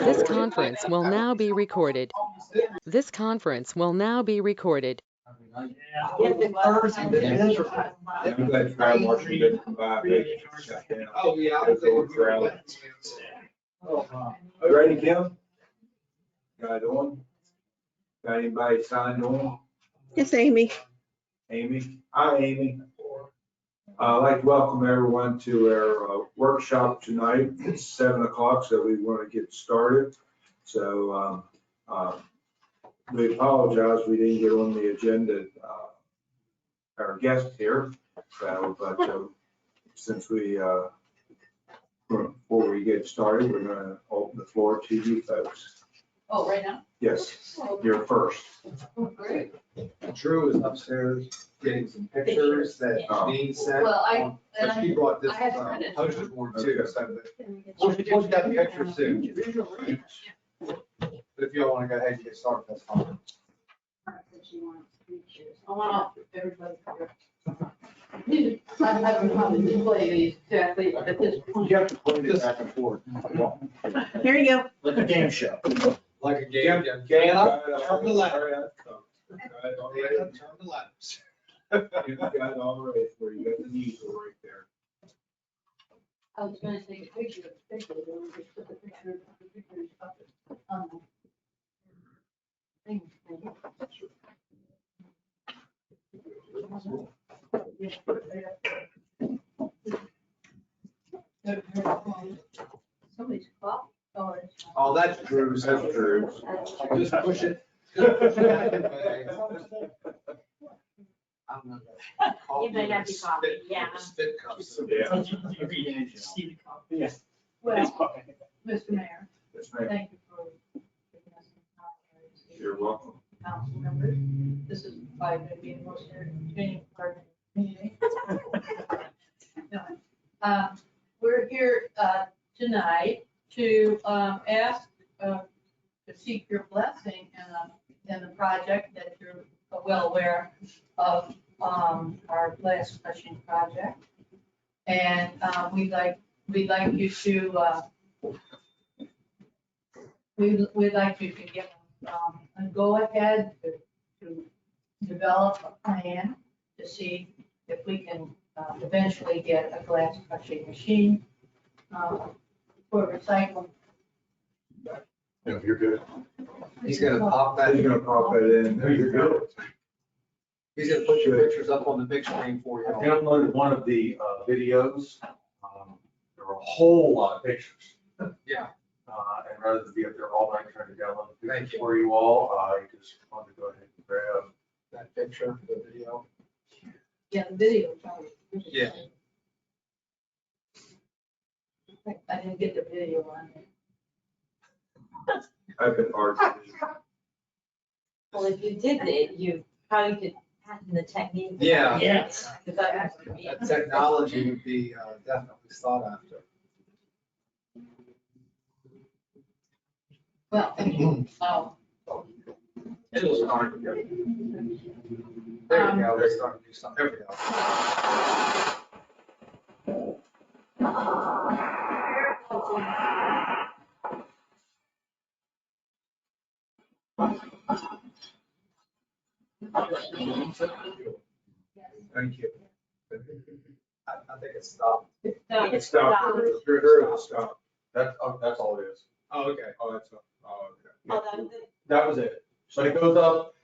This conference will now be recorded. This conference will now be recorded. I'm glad Fire Marshal didn't come by. Oh, yeah. Ready, Kim? Got it on? Got anybody signed on? It's Amy. Amy? Hi, Amy. I'd like to welcome everyone to our workshop tonight. It's 7 o'clock, so we want to get started. So we apologize, we didn't get on the agenda, our guest here. So, but since we, before we get started, we're going to open the floor to you folks. Oh, right now? Yes, you're first. Great. Drew is upstairs getting some pictures that Dean sent. Well, and But she brought this I had to print it. poster board too, so we'll get the picture soon. If y'all want to go ahead and get started, that's fine. I want everybody. I don't know how to display these exactly at this point. You have to put it back and forth. Here you go. Like a game show. Like a game. Get up, turn the letter. You've Turn the letters. got it all right for you. You got the easel right there. I was gonna take a picture of the picture, then we just put the pictures up on the thing. Somebody's clock. Oh, that's Drew's. That's Drew's. Just push it. Just push it out of the way. I'm not gonna- You may have to copy, yeah. Spit cups. Yeah. Yes. Well, Mr. Mayor, Yes, ma'am. thank you for giving us some time. You're welcome. Council members, this is probably going to be the most entertaining part of the meeting. No. We're here tonight to ask, to seek your blessing in the project that you're well aware of, our glass crushing project. And we'd like you to, we'd like you to give a go-ahead to develop a plan to see if we can eventually get a glass crushing machine for recycling. If you're good. He's gonna pop that. He's gonna pop it in. No, you're good. He's gonna put your pictures up on the big screen for I you. downloaded one of the videos. There were a whole lot of pictures. Yeah. And rather than be up there all night trying to download the Thank pictures you. for you all, I just wanted to go ahead and grab. That picture, the video. Yeah, the video. Probably. Yeah. I didn't get the video on there. I've been hard to do. Well, if you did it, you probably could patent the technique. Yeah. Yes. Because that would be. That technology would be definitely sought after. Well, oh, It'll start to go. There you go, we're starting to do something. There we go. Thank you. I think it stopped. No, It's stopped. You're here to stop. That's all it is. Oh, okay. Oh, that's, oh, okay. Oh, that was it. That was it. So it goes up,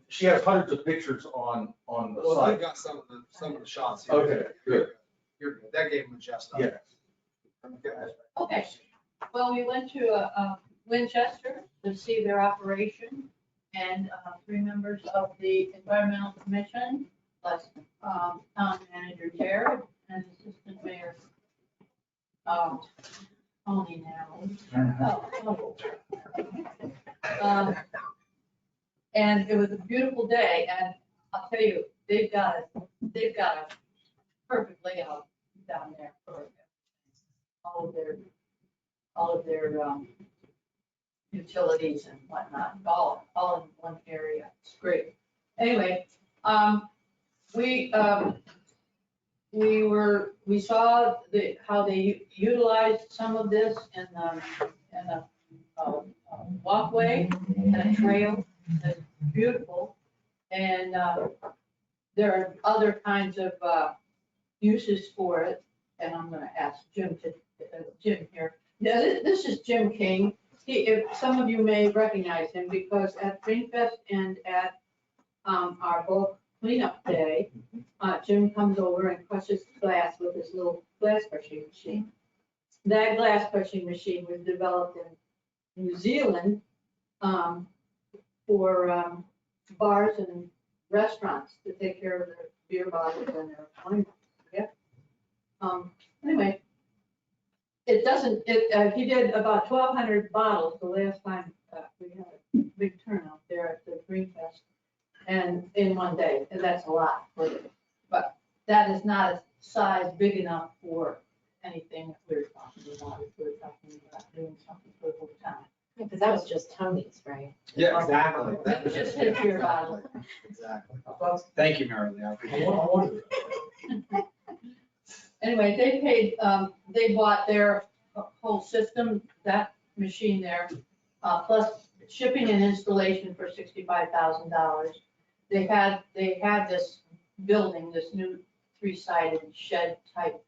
she has hundreds of pictures on the Well, I site. got some of the shots here. Okay, good. You're good. That gave him a just. Yeah. okay. Well, we went to Winchester to see their operation, and 3 members of the Environmental Commission, plus Town Manager Jared and Assistant Mayor Tony now. And it was a beautiful day, and I'll tell you, they've got a perfect layout down there for all of their utilities and whatnot, all in one area. It's great. Anyway, we saw how they utilized some of this in the walkway and a trail that's beautiful. And there are other kinds of uses for it, and I'm gonna ask Jim here. Now, this is Jim King. If some of you may recognize him, because at Greenfest and at our bulk cleanup day, Jim comes over and crushes glass with his little glass crushing machine. That glass crushing machine was developed in New Zealand for bars and restaurants to take care of their beer bottles and their wine. Yeah. Anyway, it doesn't, he did about 1,200 bottles the last time we had a big turnout there at the Greenfest. And in one day, and that's a lot, but that is not a size big enough for anything that we're talking about. If we're talking about doing something for the whole town. Because that was just Tony's, right? Yeah, exactly. That was just his beer bottle. Exactly. Thank you, Mary Lee. I appreciate I it. wonder- Anyway, they paid, they bought their whole system, that machine there, plus shipping and installation for $65,000. They had this building, this new 3-sided shed type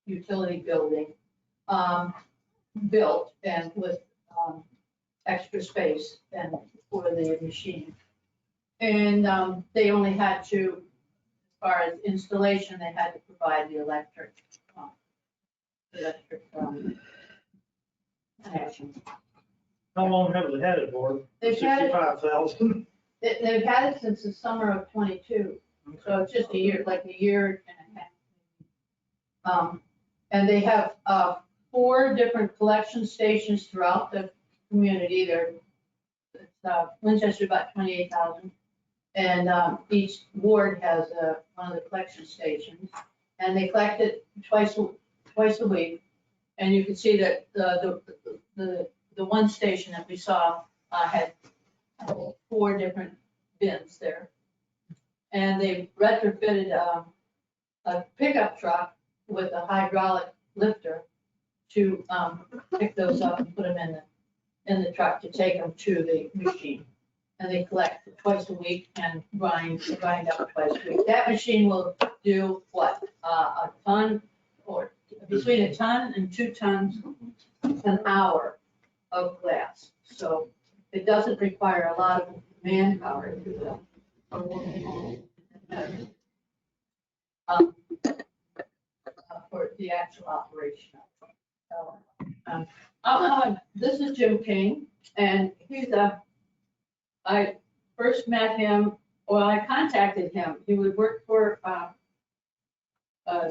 utility building, built and with extra space and for the machine. And they only had to, as far as installation, they had to provide the electric connection. How long have they had it for? They've had it, 65,000. they've had it since the summer of '22, so it's just a year, like a year and a half. And they have 4 different collection stations throughout the community. Winchester about 28,000. And each ward has one of the collection stations. And they collect it twice a week. And you can see that the one station that we saw had 4 different bins there. And they retrofitted a pickup truck with a hydraulic lifter to pick those up and put them in the truck to take them to the machine. And they collect twice a week and grind up twice a week. That machine will do what? A ton, or between a ton and 2 tons an hour of glass. So it doesn't require a lot of manpower to do that. For the actual operation. This is Jim King, and I first met him, well, I contacted him. He would work for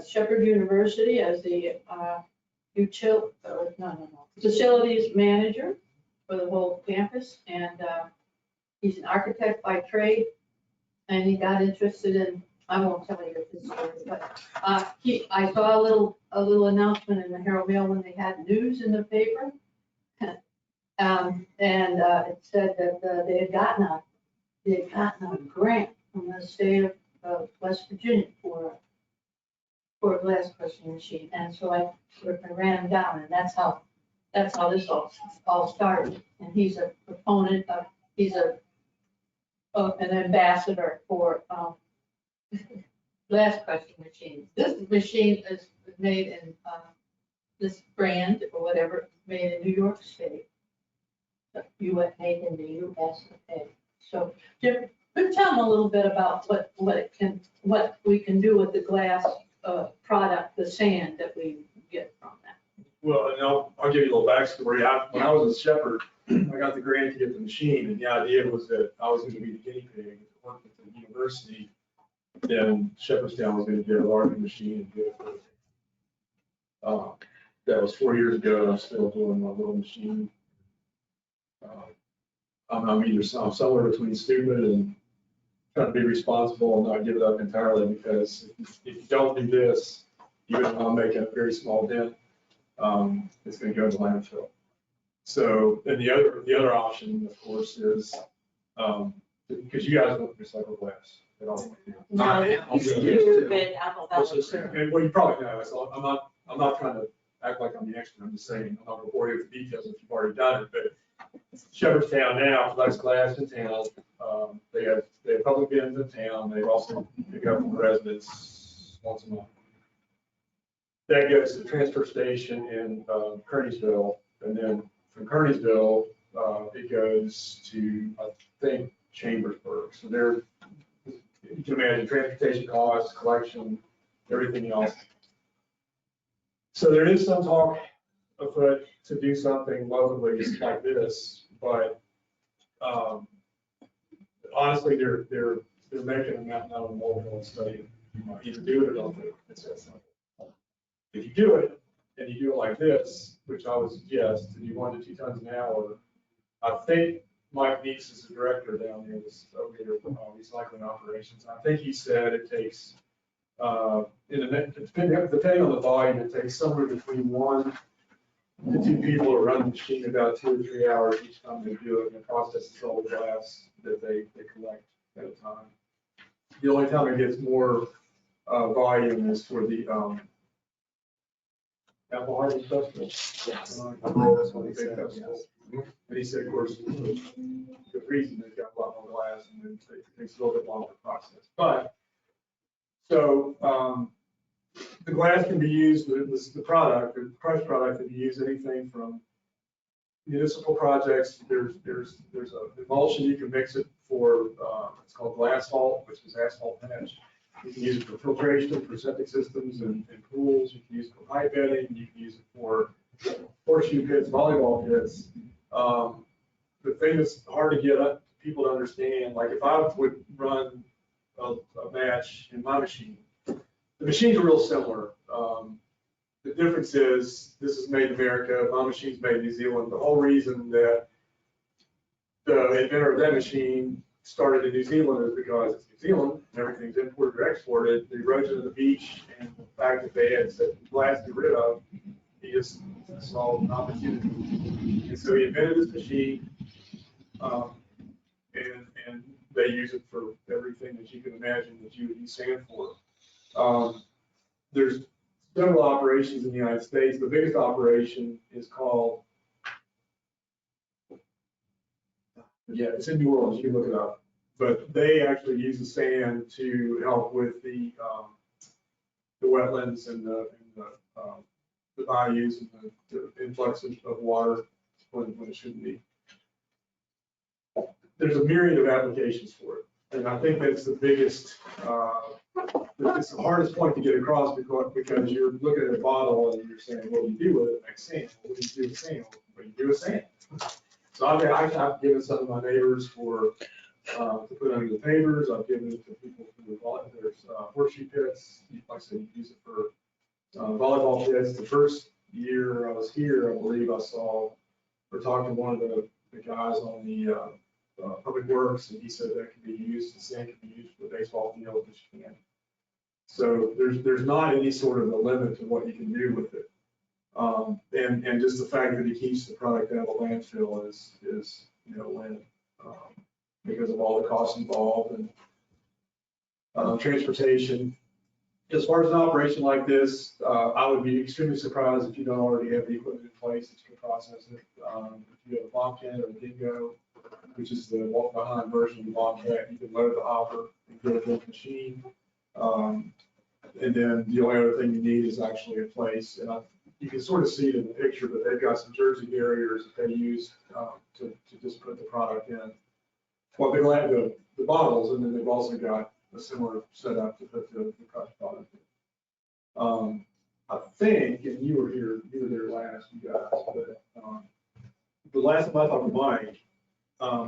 Shepherd University as the facilities manager for the whole campus, and he's an architect by trade, and he got interested in, I won't tell you his story, but I saw a little announcement in the Herald Mail when they had news in the paper. And it said that they had gotten a grant from the state of West Virginia for a glass crushing machine. And so I sort of ran him down, and that's how this all started. And he's a proponent of, he's an ambassador for glass crushing machines. This machine is made in this brand or whatever, made in New York State. Made in the USA. So Jim, tell them a little bit about what we can do with the glass product, the sand that we get from that. Well, and I'll give you a little backstory. When I was a Shepherd, I got the grant to get the machine, and the idea was that I was going to be the guinea pig to work with the university. Then Shepherdstown was going to get a larger machine and do it for. That was 4 years ago, and I'm still doing my little machine. I'm somewhere between stupid and trying to be responsible and not give it up entirely, because if you don't do this, even if I'm making a very small dent, it's going to go to landfill. So, and the other option, of course, is because you guys don't recycle glass at all. No, Not now. you stupid apple And well, you probably know, so I'm not trying to act like I'm the expert, I'm just saying, I'm not gonna bore you with the details if you've already done it, but Shepherdstown now collects glass in town. They have public bins in town. They also pick up from residents once a month. That goes to the transfer station in Kearneysville, and then from Kearneysville, it goes to, I think, Chambersburg. So there, you can imagine transportation costs, collection, everything else. So there is some talk afoot to do something locally like this, but honestly, they're making a mountain out of a molehill and study. You might either do it or don't do it. It's that simple. If you do it and you do it like this, which I would suggest, to do 1 to 2 tons an hour, I think Mike Neeks is the director down there, over here, recycling operations. I think he said it takes, depending on the volume, it takes somewhere between 1 to 2 people to run the machine about 2 or 3 hours each time they do it, and it processes all the glass that they collect at a time. The only time it gets more volume is for the Apple Harvest Festival. Yes. That's what he said. And he said, of course, the reason they've got a lot more glass and it takes a little bit longer to process. But, so, the glass can be used, the product, the crushed product can be used anything from municipal projects. There's a emulsion, you can mix it for, it's called glass salt, which is asphalt patch. You can use it for filtration, for septic systems and pools. You can use it for pipe bedding. You can use it for horseshoe pits, volleyball pits. The thing that's hard to get people to understand, like if I would run a match in my machine, the machines are real similar. The difference is this is made in America, my machine's made in New Zealand. The whole reason that the inventor of that machine started in New Zealand is because it's New Zealand and everything's imported or exported. The erosion of the beach and the fact that they had such glass to get rid of, he just saw an opportunity. And so he invented this machine, and they use it for everything that you can imagine that you would use sand for. There's several operations in the United States. The biggest operation is called, it's in New Orleans, you can look it up. But they actually use the sand to help with the wetlands and the bayous and the influx of water when it shouldn't be. There's a myriad of applications for it. And I think that's the biggest, it's the hardest point to get across because you're looking at a bottle and you're saying, what do you do with it? Like sand. What do you do with sand? What do you do with sand? So I've given some of my neighbors to put under the pavers. I've given it to people for there's horseshoe pits. Like I said, you use it for volleyball pits. The first year I was here, I believe I saw, or talked to one of the guys on the Public Works, and he said that can be used, the sand can be used for the baseball field, which you can. So there's not any sort of a limit to what you can do with it. And just the fact that it keeps the product out of the landfill is when, because of all the costs involved and transportation. As far as an operation like this, I would be extremely surprised if you don't already have the equipment in place that you can process it. If you have a Bobcat or a Dingo, which is the walk-behind version of the Bobcat, you can load the hopper and get it in the machine. And then the only other thing you need is actually a place. And you can sort of see it in the picture, but they've got some Jersey barriers that they use to just put the product in. Well, they'll have the bottles, and then they've also got a similar setup to put the crushed product in. I think, and you were there last, you guys, but the last time I talked to Mike,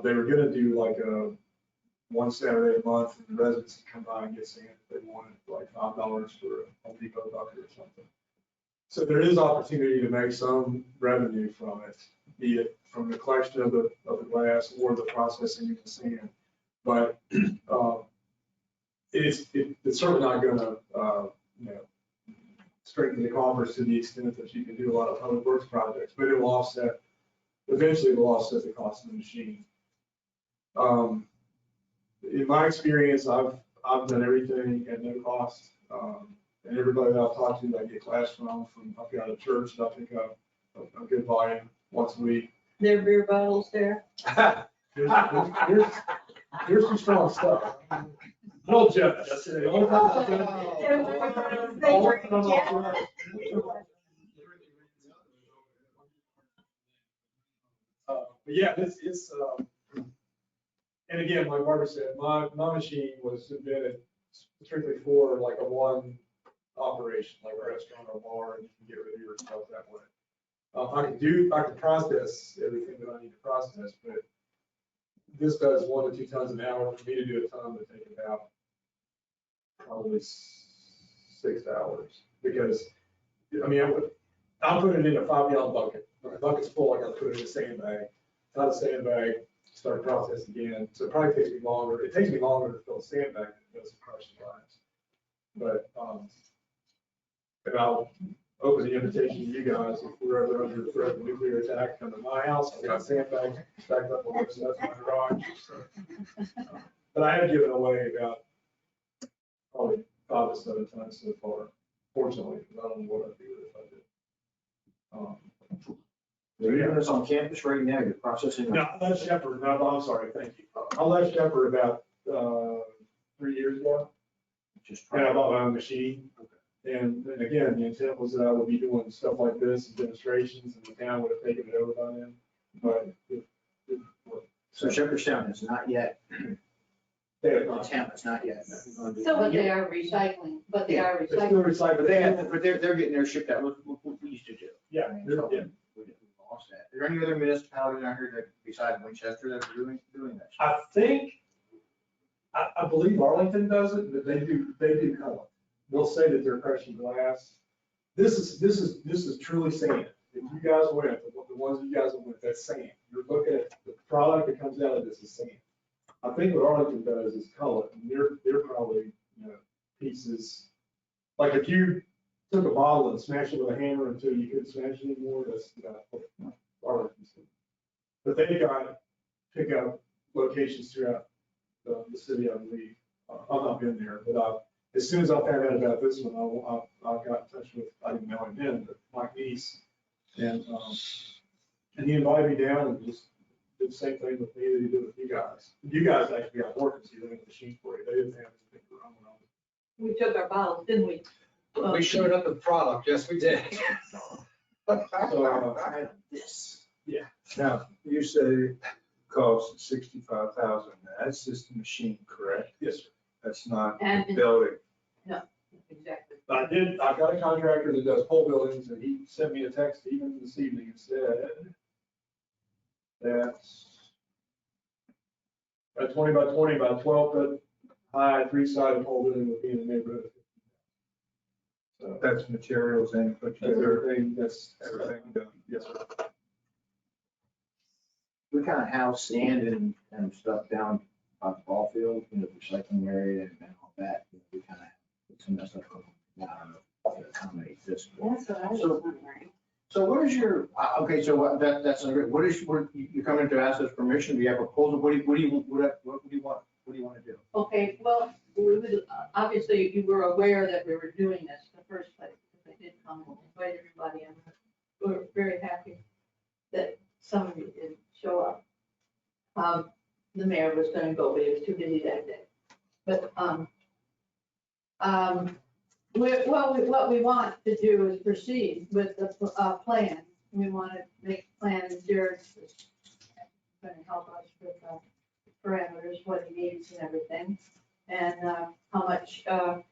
they were gonna do like a one Saturday a month, and the residents would come by and get sand if they wanted, like $5 for a Home Depot bucket or something. So there is opportunity to make some revenue from it, be it from the collection of the glass or the processing of the sand. But it's certainly not going to strengthen the coffers to the extent that you can do a lot of public works projects, but it will eventually offset the cost of the machine. In my experience, I've done everything at no cost. And everybody that I've talked to, that I get glass from I've got a church that I pick up a good volume once a week. There are beer bottles there. Here's some strong stuff. No judge, that's it. The only time I judge- But yeah, and again, like Barbara said, my machine was invented strictly for like a one operation, like a restaurant or bar, and you can get rid of your stuff that way. I can process everything that I need to process, but this does 1 to 2 tons an hour. For me to do a ton would take about probably 6 hours, because, I mean, I'll put it in a 5-gallon bucket. When the bucket's full, I gotta put it in a sandbag. Out of the sandbag, start processing again. So it probably takes me longer. It takes me longer to fill a sandbag than it does to crush the glass. But, and I'll open the invitation to you guys, if we're ever under threat of nuclear attack, come to my house. I've got sandbags stacked up on the side of my garage. So, but I have given away about probably 5 to 7 tons so far, fortunately, because I don't know what I'd do if I did. You're doing this on campus right now, you're processing. No, I left Shepherd, no, I'm sorry, thank you. I left Shepherd about 3 years ago, Just and I bought my own machine. And again, the intent was that I would be doing stuff like this, and demonstrations, and the town would have taken it over by then, but it didn't work. So Shepherdstown is not yet, They have the not. town is not yet. But they are recycling, but they are They still recycling. recycle, But they have, but they're getting their shipped out, what we used to do. yeah, yeah. We lost that. Is there any other municipalities out here that besides Winchester that are doing that? I think, I believe Arlington does it, but they do color. They'll say that they're crushing glass. This is truly sand. If you guys went, the ones that you guys went, that's sand. You're looking at the product that comes out of this is sand. I think what Arlington does is color, and they're probably, pieces. Like if you took a bottle and smashed it with a hammer until you couldn't smash it anymore, that's, what Arlington's doing. But they've got pickup locations throughout the city, I believe. I've not been there, but as soon as I found out about this one, I got in touch with, I didn't know him then, but Mike Neese. And he invited me down and just did the same thing with me that he did with you guys. You guys actually got work and see they had a machine for you. They didn't have anything for them. We took our bottles, didn't we? We showed up with product, yes, we did. This. Yeah. Now, you say cost 65,000, that's just the machine, correct? Yes, sir. That's not And- the building. Exactly. I've got a contractor that does pole buildings, and he sent me a text even this evening and said that's a 20 by 20 by 12 foot high, 3-sided pole building would be in the neighborhood. So That's materials and put that's everything, that's everything done. Yes, sir. We kind of have sand and stuff down on the ball field, the recycling area and all that. We kind of have some of that stuff going down to accommodate this. That's what I was So- wondering. So what is your, okay, so that's, what is, you're coming to ask us permission, do you have a proposal, what do you want to do? Okay, well, we would, obviously, you were aware that we were doing this in the first place, because I did come and invite everybody, and we're very happy that some of you didn't show up. The mayor was gonna go, but he was too busy that day. But, what we want to do is proceed with the plan. We want to make plans, Jared's going to help us with the parameters, what he needs and everything. And how much, how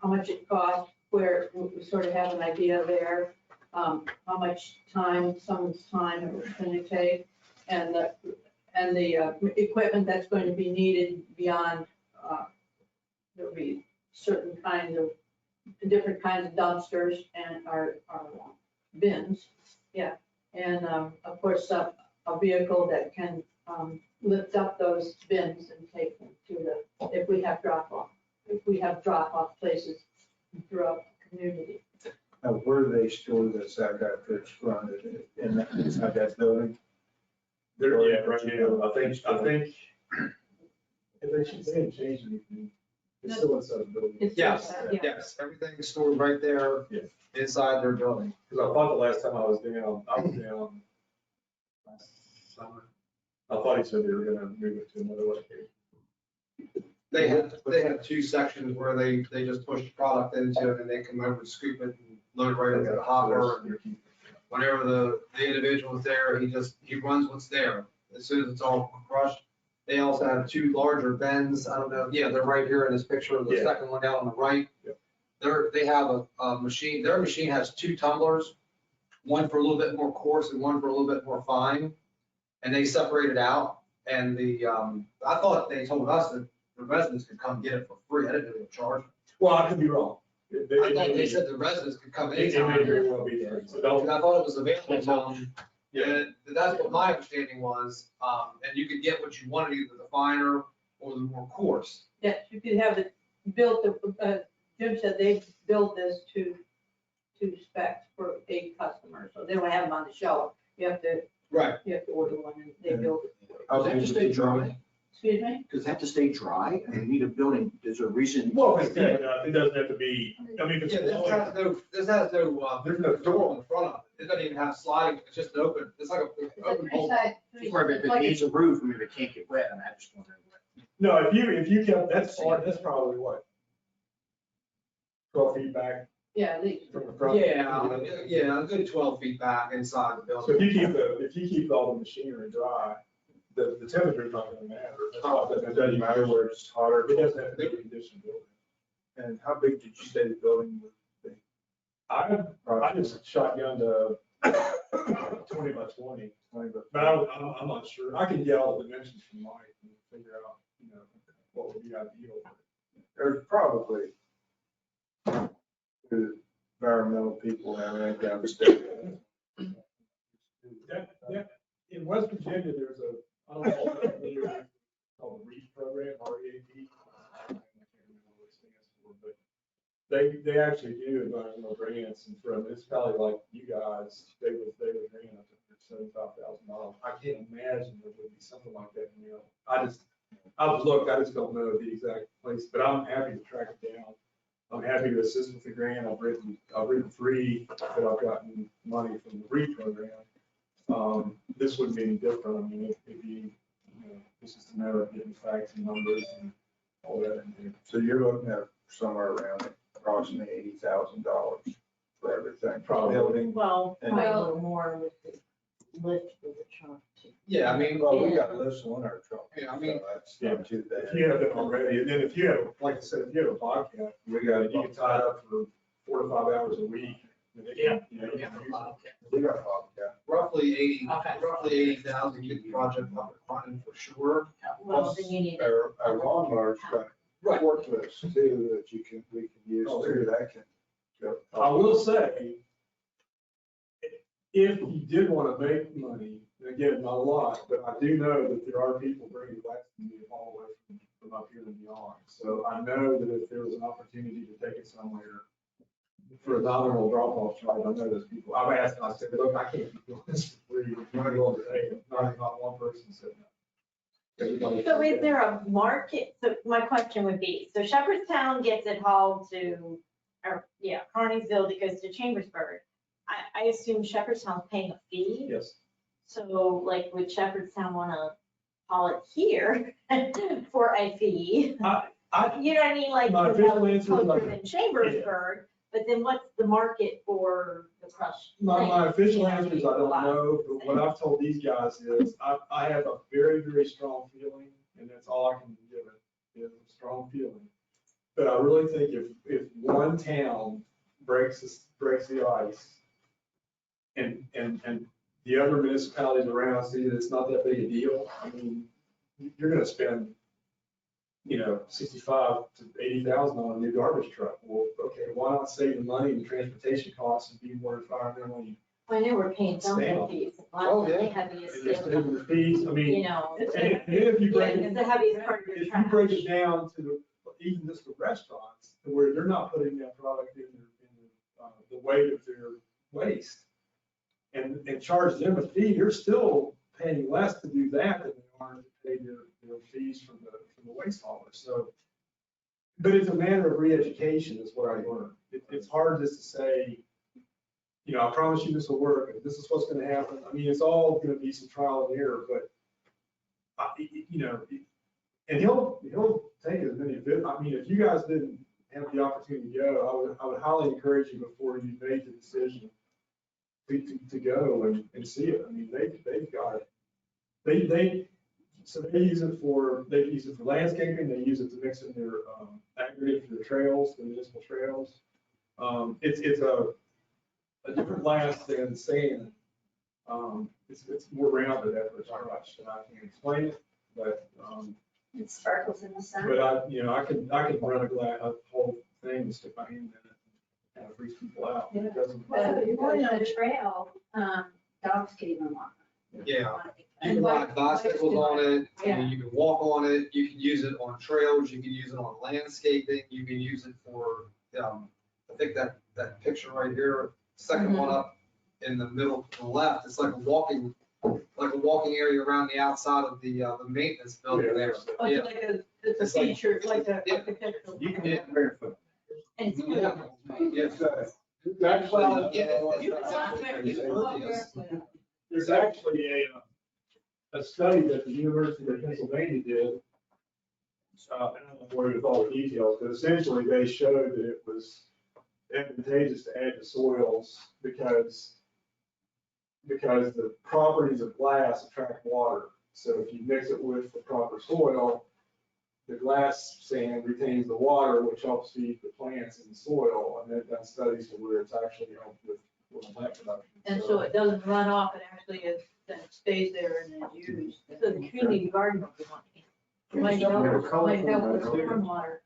much it costs, where we sort of have an idea there. How much time, someone's time it was going to take, and the equipment that's going to be needed beyond, there'll be certain kinds of, different kinds of dumpsters and our bins, yeah. And of course, a vehicle that can lift up those bins and take them to the, if we have drop-off places throughout the community. Now, where do they store this out that first front, in that, inside that building? There, yeah, right here, I think, if they didn't change anything. It's still inside the building. It's- Yes, Yeah. yes, everything's stored right there Yeah. inside their building. Because I thought the last time I was down last summer. I thought he said they were gonna move it to another location. They had two sections where they just push the product into it and they come over and scoop it and load it right into the hopper. And whenever the individual is there, he runs what's there. As soon as it's all crushed. They also have two larger bins. I don't know, yeah, they're right here in this picture, the Yeah. second one down on the right. Yep. They have a machine, their machine has two tumblers, one for a little bit more coarse and one for a little bit more fine. And they separate it out. And I thought they told us that the residents could come get it for free. I didn't know they would charge. Well, I could be wrong. I thought they said the residents could come It may anytime. very well be there. So And don't, I thought it was available to them. Yeah. And that's what my understanding was. And you could get what you wanted, either the finer or the more coarse. Yes, you could have it built, Jim said they built this to specs for a customer, so they don't have them on the shelf. You have to order one and they build it. Does it have to stay dry? Excuse me? Does it have to stay dry? I mean, you need a building, there's a reason. well, it doesn't have to be, I mean, if Yeah, it's. this has no, there's no door on the front of it. It doesn't even have sliding, it's just an open, it's like an open hole. Or if it needs a roof, I mean, if it can't get wet, I just wondering. No, if you kept, that's probably what? 12 feet back Yeah, at least. from the front? Yeah, a good 12 feet back inside the So if building. if you keep all the machinery dry, the temperature's not gonna matter. That's why It doesn't matter where it's hot or It cold. doesn't have to be a conditioned building. And how big did you say the building would be? I just shotgunned a 20 by 20, but I'm not sure. I can get all the dimensions from Mike and figure out, what would be ideal. There's probably the environmental people and everything down the state. In West Virginia, there's I don't know if you're familiar with it, called the REAP program, REAP. I can't remember what it stands for, but they actually do environmental grants, and for a municipality like you guys, they would grant up to $75,000. I can't imagine there would be something like that in Maryland. I've looked, I just don't know the exact place, but I'm happy to track it down. I'm happy to assist with the grant. I've written 3 that I've gotten money from the REAP program. This wouldn't be any different. I mean, it'd be, it's just a matter of getting facts and numbers and all that in there. So you're looking at somewhere around approximately $80,000 for everything. Probably. Building. Well, And- probably a little more with the lift for the truck too. Yeah, I mean, Well, we got lifts on our truck. Yeah, I mean- so that's not too bad. If you have that already, and then if you have, like I said, if you have a Bobcat, We got, you can tie it up for 4 to 5 hours a week. and it can, you can use it. we got Bobcat. roughly 80, Okay. roughly 80,000, get the project up and running for sure. Well, then you need. Our lawnmower's got Right. forklifts too that we can use Oh, too, that can go. I will say, if you did want to make money, and again, not a lot, but I do know that there are people bringing wax to me all the way from up here and beyond. So I know that if there was an opportunity to take it somewhere for a nominal drop-off charge, I know those people, I've asked, and I said, look, I can't be doing this for free. If you're willing to take it, not one person said no. Everybody- So is there a market? So my question would be, so Shepherdstown gets it hauled to, Carnesville that goes to Chambersburg. I assume Shepherdstown's paying a fee. Yes. So like, would Shepherdstown want to haul it here for a fee? I, You know what I mean? Like, My because that official would be answer is closer than Chambersburg, but then what's the market for the crushed? My official You know, answer is I don't know, but what I've told these guys is I have a very, very strong feeling, and that's all I can give it, is a strong feeling. But I really think if one town breaks the ice and the other municipalities around see that it's not that big a deal, I mean, you're gonna spend, $65,000 to $80,000 on a new garbage truck. Well, okay, why not save the money and transportation costs and be more environmentally, I know we're paying dumping fees. Oh, yeah. The heaviest, and just saving the fees, I mean, you know. and then if you break Yeah, it, the heaviest part of your if you trash. break it down to even just the restaurants, to where they're not putting that product in the weight of their waste, and charge them a fee, you're still paying less to do that than they are to pay their fees from the waste hauler. So But it's a matter of re-education is what I learned. It's hard just to say, I promise you this will work, and this is what's gonna happen. I mean, it's all gonna be some trial and error, but, and he'll take as many, I mean, if you guys didn't have the opportunity to go, I would highly encourage you before you made the decision to go and see it. I mean, they've got it. So they use it for landscaping, they use it to mix in their aggregate for the trails, the municipal trails. It's a different glass than sand. It's more rounded after it's crushed, and I can't explain it, but, It sparkles in the sun. but I could run a whole thing and stick my hand in it and kind of freeze people out. It doesn't. Well, if you're going on a trail, dogs can even walk. Yeah. You can ride bicycles on it, I mean, you can walk on it, you can use it on trails, you can use it on landscaping, you can use it for, I think that picture right here, second one up in the middle to the left, it's like a walking area around the outside of the maintenance building there. Oh, Yeah. it's a feature, like a architectural. You can get barefoot. And it's Yeah. It's, Well, yeah. You can walk It's- barefoot. There's actually a study that the University of Pennsylvania did. I don't know where with all the details, but essentially they showed that it was advantageous to add to soils because the properties of glass attract water. So if you mix it with the proper soil, the glass sand retains the water, which helps feed the plants in the soil. And they've done studies to where it's actually helped with plant production. And so it doesn't run off, it actually is, then it stays there and is used. So the community garden will be one. Might help with stormwater.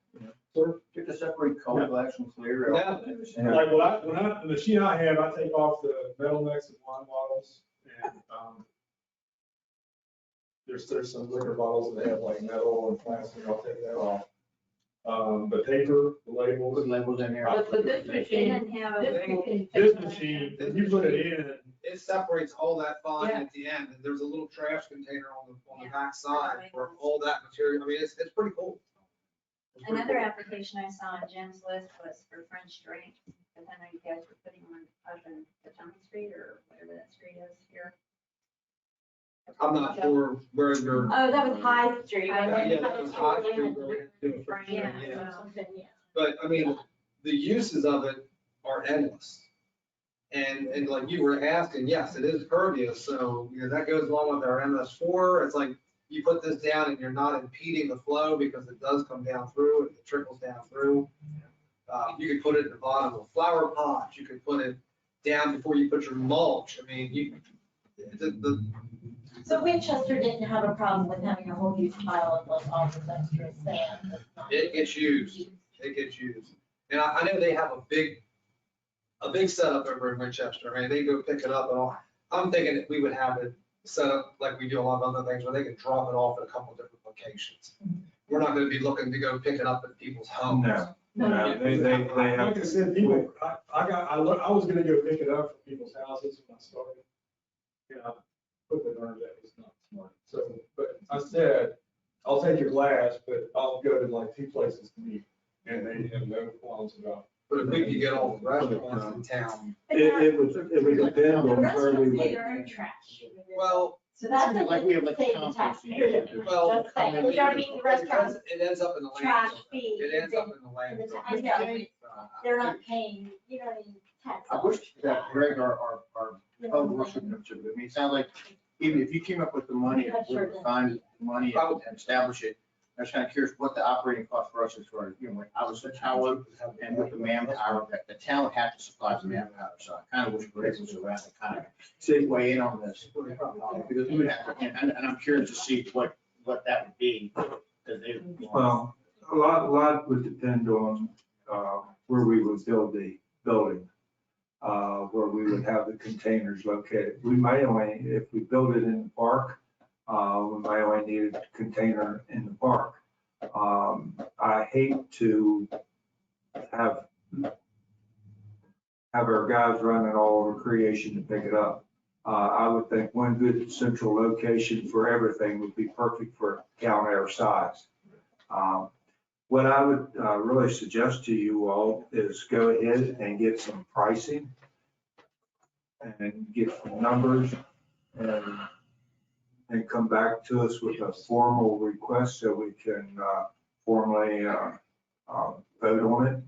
Get to separate color glass from clear. Yeah. Like the machine I have, I take off the metal necks of wine bottles and, there's some liquor bottles that have like metal and plastic, I'll take that off. The paper, the labels. Put labels in there. But this They machine, didn't have this a. machine. This machine, you put it in, It separates all that fine Yeah. at the end, and there's a little trash container on the back side for all that material. I mean, it's pretty cool. It's pretty Another cool. application I saw on Jim's list was for French drain, because I know you guys were putting one up in Potomac Street or whatever that street is here. I'm not sure where you're. Oh, that was High Street. Yeah, that was High Street where we do it. Yeah. But I mean, the uses of it are endless. And like you were asking, yes, it is pervious, so, that goes along with our MS4. It's like, you put this down and you're not impeding the flow because it does come down through, it trickles down through. You could put it at the bottom of flower pots, you could put it down before you put your mulch. I mean, So Winchester didn't have a problem with having a whole huge pile of like all this extra sand. that's not- it gets used. It gets used. And I know they have a big setup over in Winchester. I mean, they go pick it up and all. I'm thinking that we would have it set up like we do a lot of other things where they can drop it off at a couple different locations. We're not gonna be looking to go pick it up at people's homes. No, they have. like I said, people, I was gonna go pick it up from people's houses when I started. Put the darn that was not smart. So, but I said, I'll take your glass, but I'll go to like 2 places to meet. And they have no qualms about. But if we could get all the restaurants in town, It would depend on The where restaurants we pay would. their own trash. well, So that's Like we have like save a the compost. taxpayers. well. Just saying, you know what I mean, the restaurants, It ends up in the trash landfill. fee. It ends up in the in the landfill. ta- I know, they're not paying, you know what I mean, tax. I wish that Greg, our code enforcement officer, I mean, it sounds like even if you came up with the money, if we would find the money and establish it, I was kind of curious what the operating cost for us is for, like I was the tower and with the manpower, that the town would have to supply the manpower. So I kind of wish Greg was around to kind of weigh in on this. Because we would have to, and I'm curious to see what that would be. Because they. Well, a lot would depend on where we would build the building, where we would have the containers located. We might only, if we build it in the park, we might only need a container in the park. I hate to have our guys running all over creation to pick it up. I would think one good central location for everything would be perfect for a town our size. What I would really suggest to you all is go ahead and get some pricing and get some numbers and come back to us with a formal request so we can formally vote on it.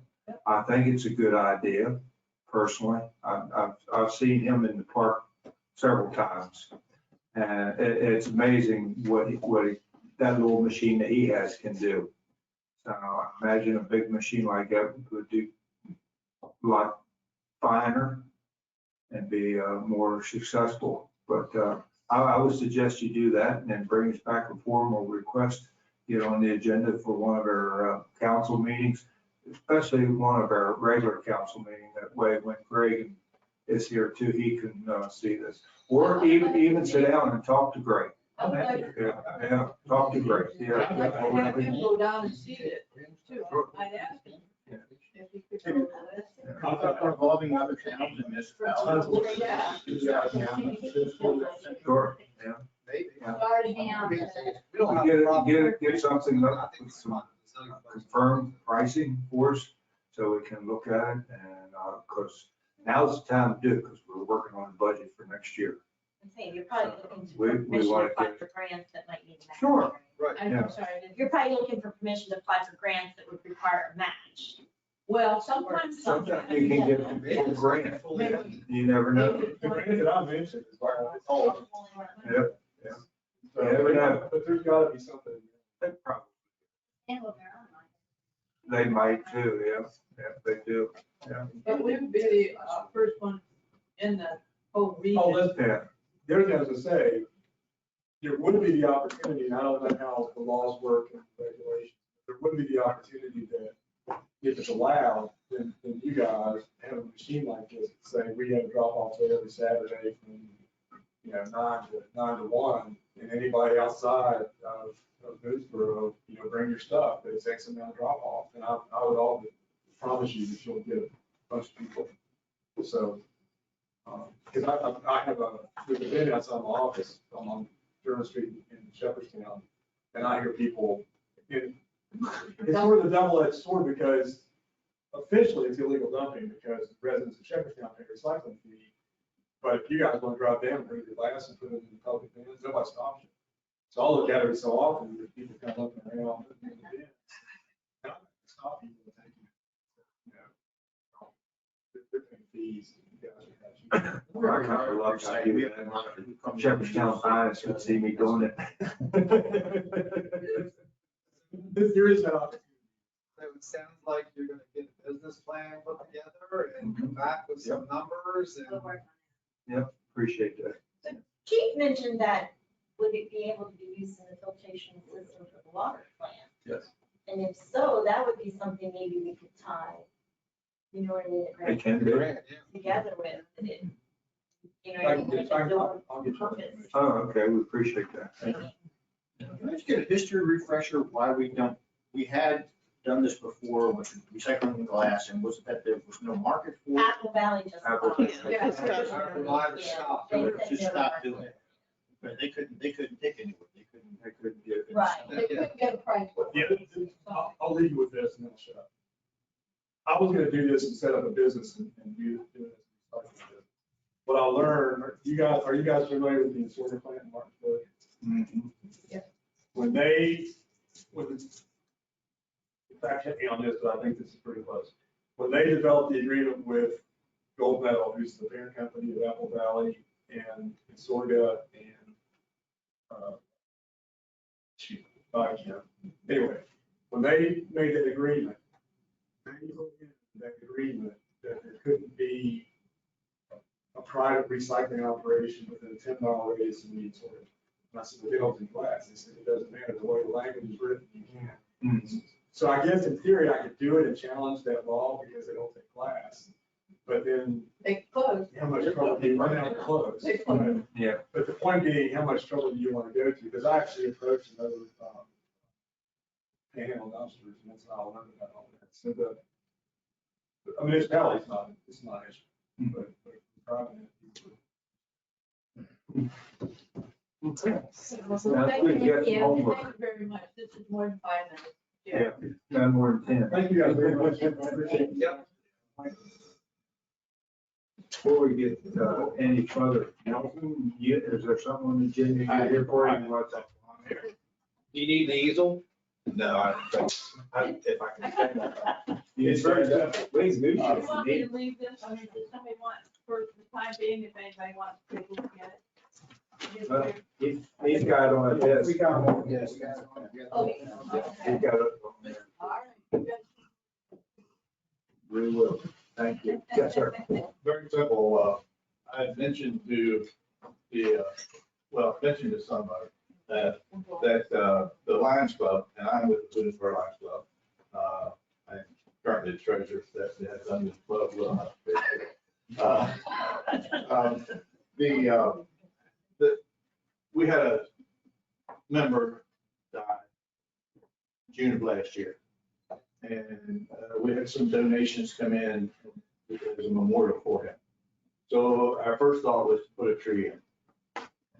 I think it's a good idea, personally. I've seen him in the park several times. And it's amazing what that little machine that he has can do. So I imagine a big machine like that would do a lot finer and be more successful. But I would suggest you do that and then bring us back a formal request, get on the agenda for one of our council meetings, especially one of our regular council meetings. That way, when Greg is here too, he can see this. Or even sit down and talk to Greg. Yeah, talk to Greg. Have him go down and see it too. I'd ask him if he could go to this. Involving other towns and municipalities. Yeah. Sure, yeah. Maybe. Starting out. We don't have a problem. Get something I up, think it's some fine. confirmed pricing for us so we can look at it. And because now's the time to do it because we're working on the budget for next year. I'm saying, you're probably looking We for permission wanna to apply get- for grants that might need a match. Sure. Right. Yeah. I'm sorry. You're probably looking for permission to apply for grants that would require a match. Well, sometimes. Sometimes you can get a grant. You never know. The grant that I mentioned is like, it's all, Yep. so, You never know. but there's gotta be something. They probably, Handle their own money. they might too, yeah. Yeah, they do. Yeah. But we would be the first one in the whole Oh, region. let's, Yeah. the other thing I was gonna say, there would be the opportunity, and I don't know how the laws work and regulations, there would be the opportunity that if it's allowed, then you guys have a machine like this, say, we have a drop off day every Saturday from, 9 to 1, and anybody outside of Boothboro, bring your stuff, but it's X amount of drop off, and I would all promise you that you'll get a bunch of people. So, because I have there's a venue outside my office, I'm on Durham Street in Shepherdstown, and I hear people, it's sort of a double-edged sword because officially it's illegal dumping because residents of Shepherdstown pay a recycling fee. But if you guys want to drive down and bring your glass and put it in the public bins, nobody stops you. So I'll look at it every so often, there's people kind of looking around, putting it in the bins. And I stop people and take it. They're paying fees. You guys are catching. Well, I kind of love to do that. Shepherdstown Finance would see me doing it. There is that opportunity. So it sounds like you're gonna get a business plan put together and come back with some numbers and. We'll work on it. Appreciate that. Chief mentioned that, would it be able to be used in the filtration system for the water plant? Yes. And if so, that would be something maybe we could tie, It grant can be. together with it. I can get- I'll get you purpose. information. Oh, okay, we appreciate that. Can I just get a history refresher why we had done this before with recycling glass, and was it that there was no market for it? Apple Valley just. Apple. stopped. Yeah. Provider stop. They Or said just no stop market. doing it? But they couldn't take anywhere, they couldn't get it. Right. They couldn't get a price for Yeah, it. I'll leave you with this and then I'll shut up. I was gonna do this and set up a business and do it. What I learned, are you guys familiar with the Sorter plant in Martinsburg? When fact check me on this, but I think this is pretty close. When they developed the agreement with Gold Medal, who's the parent company of Apple Valley and Sorga and, anyway, when they made that agreement, that agreement that there couldn't be a private recycling operation within a 10-mile radius of Union Sorga. And I said, well, they don't do glass. They said, it doesn't matter. The way the language is written, you can't. So I guess in theory, I could do it and challenge that law because they don't take glass. But then They closed. how much trouble do you run out of clothes? They closed. Yeah. But the point being, how much trouble do you want to go to? Because I actually approached another panhandle dumpsters, and that's how I learned about all that. So the municipality is not, it's not an issue, but private. Okay. Thank you. Good. Thank you Homework. very much. This is more than 5 minutes. Yeah, no more than 10. Thank you guys very much. I appreciate it. Yep. Before we get any further, Nelson, is there something on the agenda you're here for? What's up? Do you need the easel? No, if I can stand up. It's very simple. Please move. Do you want me to leave this? I mean, if somebody wants, for the time being, if anybody wants to take a look at it. He's got it on his We desk. got one, yes. Okay. He's got it on there. All right. We will. Thank you. Yes, sir. Very simple. I had mentioned to mentioned to somebody that the Lions Club, and I'm with the Boonesboro Lions Club. I'm currently the treasurer that has done this club well. We had a member die June of last year. And we had some donations come in as a memorial for him. So our first thought was to put a tree in.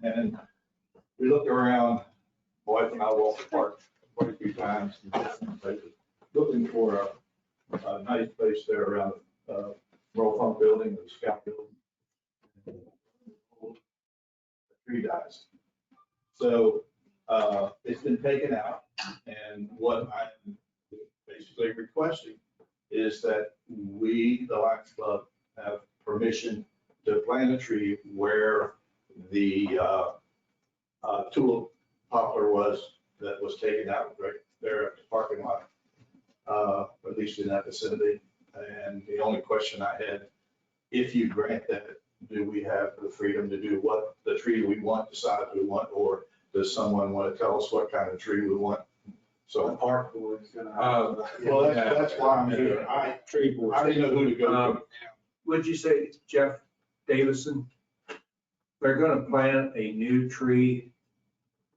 And we looked around, my wife and I walked the park quite a few times, in different places, looking for a nice place there around the Royal Funk Building, the Scout Building. The tree dies. So it's been taken out, and what I'm basically requesting is that we, the Lions Club, have permission to plant a tree where the tulip poplar was, that was taken out right there at the parking lot, at least in that vicinity. And the only question I had, if you grant that, do we have the freedom to do what the tree we want, the size we want, or does someone want to tell us what kind of tree we want? So the So, park board is gonna. well, that's why I'm here. I Tree board. didn't know who to go to. Would you say, Jeff Davison, they're gonna plant a new tree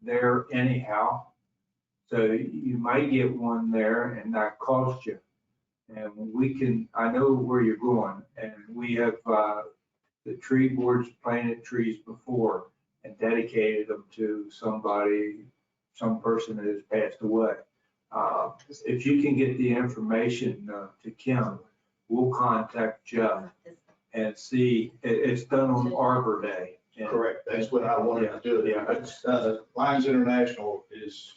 there anyhow? So you might get one there and not cost you. And we can, I know where you're going, and we have, the tree boards planted trees before and dedicated them to somebody, some person that has passed away. If you can get the information to Kim, we'll contact Jeff and see, it's done on Arbor Day. And- Correct, that's what I wanted to do. Yeah. Lions International is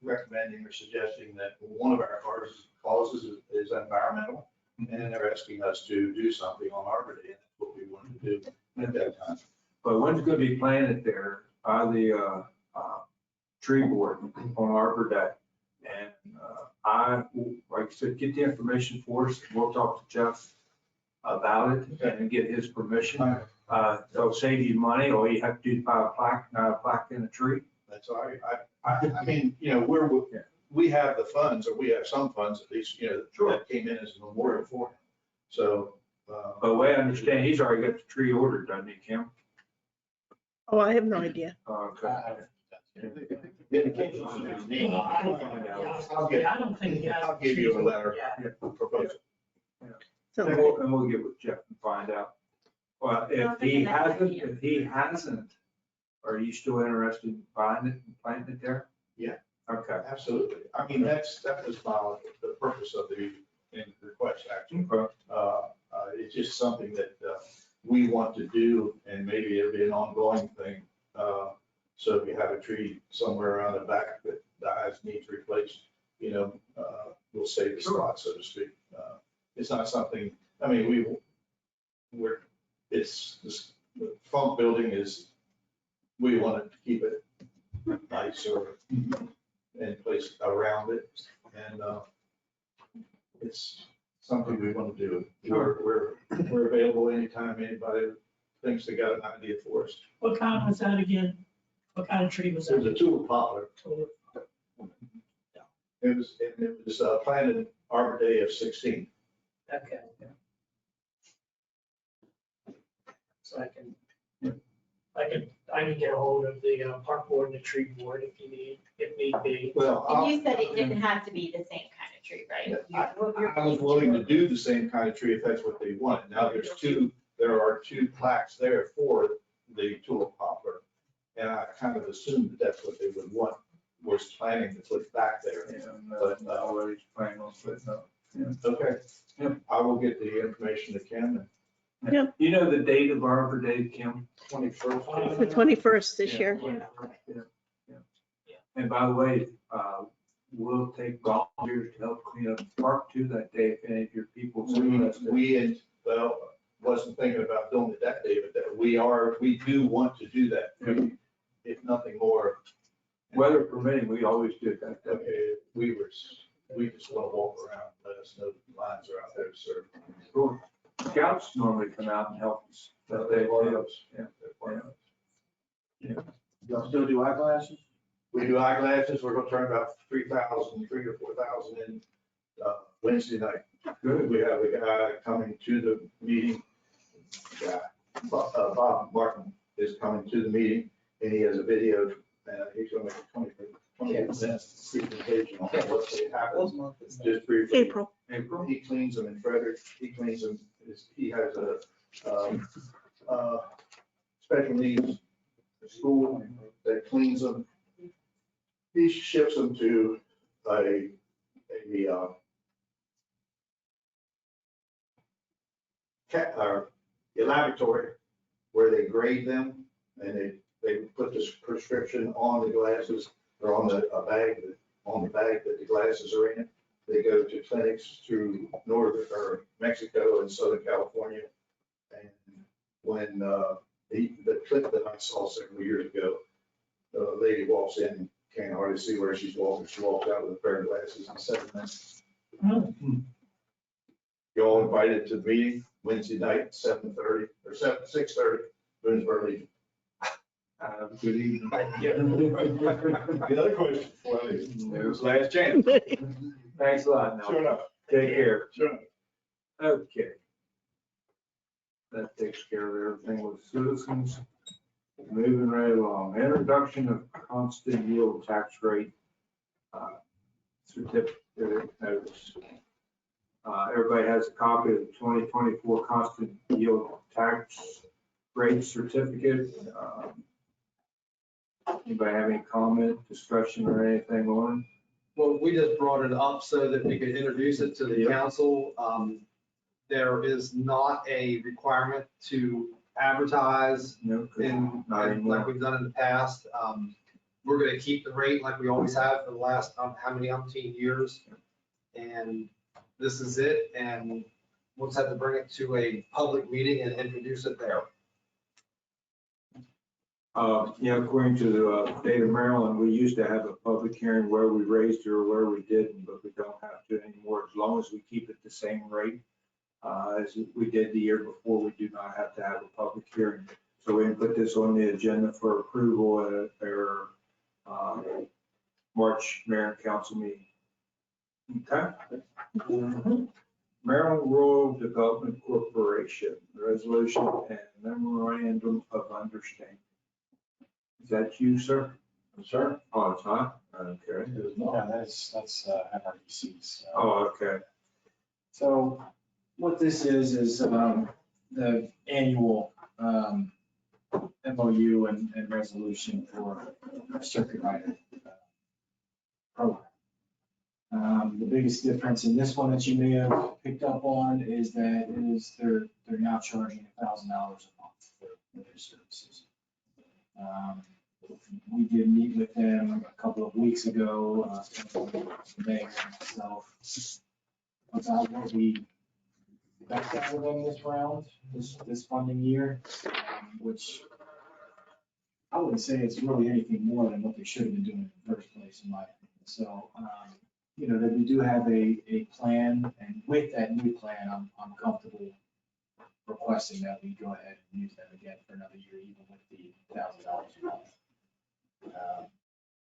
recommending or suggesting that one of our causes is environmental, and they're asking us to do something on Arbor Day, and that's what we wanted to do at that time. But one's gonna be planted there by the tree board on Arbor Day. And like I said, get the information for us, and we'll talk to Jeff about it and get his permission. They'll save you money, all you have to do is buy a plaque, not a plaque in a tree. That's all right. I mean, you know, we have the funds, or we have some funds at least, you know, that came in as a memorial for him. So, But the way I understand, he's already got the tree ordered, doesn't he, Kim? Oh, I have no idea. Okay. I'll give you a letter proposal. So And we'll get with Jeff and find out. Well, if he hasn't, are you still interested in buying it and planting it there? Yeah. Okay. Absolutely. I mean, that was the purpose of the request, actually. Okay. It's just something that we want to do, and maybe it'll be an ongoing thing. So if you have a tree somewhere around the back that dies, needs replaced, you know, we'll save the spot, so to speak. It's not something, I mean, the Funk Building is, we wanted to keep it nice or in place around it. And it's something we want to do. We're available anytime anybody thinks they got an idea for us. What kind was that again? What kind of tree was It was that? a tulip poplar. It was planted Arbor Day of 16. Okay. So I can get a hold of the park board and the tree board if need be. Well, And you said it didn't have to be the same kind of tree, right? I was willing to do the same kind of tree if that's what they wanted. Now, there are two plaques there for the tulip poplar. And I kind of assumed that that's what they would want. was planning to put back there. And, what he's planning on putting up. Okay, I will get the information to Kim. You know the date of Arbor Day, Kim? 21st. The 21st this Yeah, year. 21st, yeah. And by the way, we'll take volunteers to help clean up the park too that day if any of your people. Well, wasn't thinking about doing it that day, but that we do want to do that. If nothing more. Weather permitting, we always do that. Okay, we just want to walk around, let us know the lines are out there, sir. Cool. Scouts normally come out and help us. That day, yeah. Y'all still do eyeglasses? We do eyeglasses, we're gonna turn about 3,000 or 4,000 in Wednesday night. Good. We have a guy coming to the meeting. Bob Martin is coming to the meeting, and he has a video, he's gonna make a 20-minute presentation on what's happened. Just briefly. April. April. He cleans them in Frederick, he cleans them, he has a special needs school that cleans them. He ships them to a laboratory where they grade them and they put this prescription on the glasses or on the bag that the glasses are in. They go to clinics through northern or Mexico and Southern California. And when the clip that I saw several years ago, the lady walks in, can't hardly see where she's walking. She walks out with a pair of glasses in 7 minutes. You all invited to the meeting Wednesday night, 7:30 or 6:30, Boonesboro Legion. Good evening. The other question? It was last chance. Thanks a lot. Now. Sure enough. Take care. Sure. Okay. That takes care of everything with citizens. Moving right along. Introduction of constant yield tax rate certificate notice. Everybody has a copy of the 2024 constant yield tax rate certificate. Anybody have any comment, discussion, or anything on Well, we just brought it up so that we could introduce it to the Yep. council. There is not a requirement to advertise it? No, in, not like anymore. we've done in the past. We're gonna keep the rate like we always have for the last, how many umpteen years? And this is it, and we'll just have to bring it to a public meeting and introduce it there. According to the state of Maryland, we used to have a public hearing where we raised it or where we didn't, but we don't have to anymore. As long as we keep it the same rate as we did the year before, we do not have to have a public hearing. So we can put this on the agenda for approval at our March mayor and council meeting. Okay? Maryland Rural Development Corporation, resolution and memorandum of understanding. Is that you, sir? Sir? Oh, it's not? Okay. Yeah, that's MRDC's. Oh, okay. So what this is the annual MOU and resolution for circuit rider program. The biggest difference in this one that you may have picked up on is that they're now charging $1,000 a month for their services. We did meet with them a couple of weeks ago, the mayor and myself, about what we backed out of them this round, this funding year, which I wouldn't say it's really anything more than what they should have been doing in the first place, in my opinion. So, that we do have a plan, and with that new plan, I'm comfortable requesting that we go ahead and use them again for another year, even with the $1,000 a month.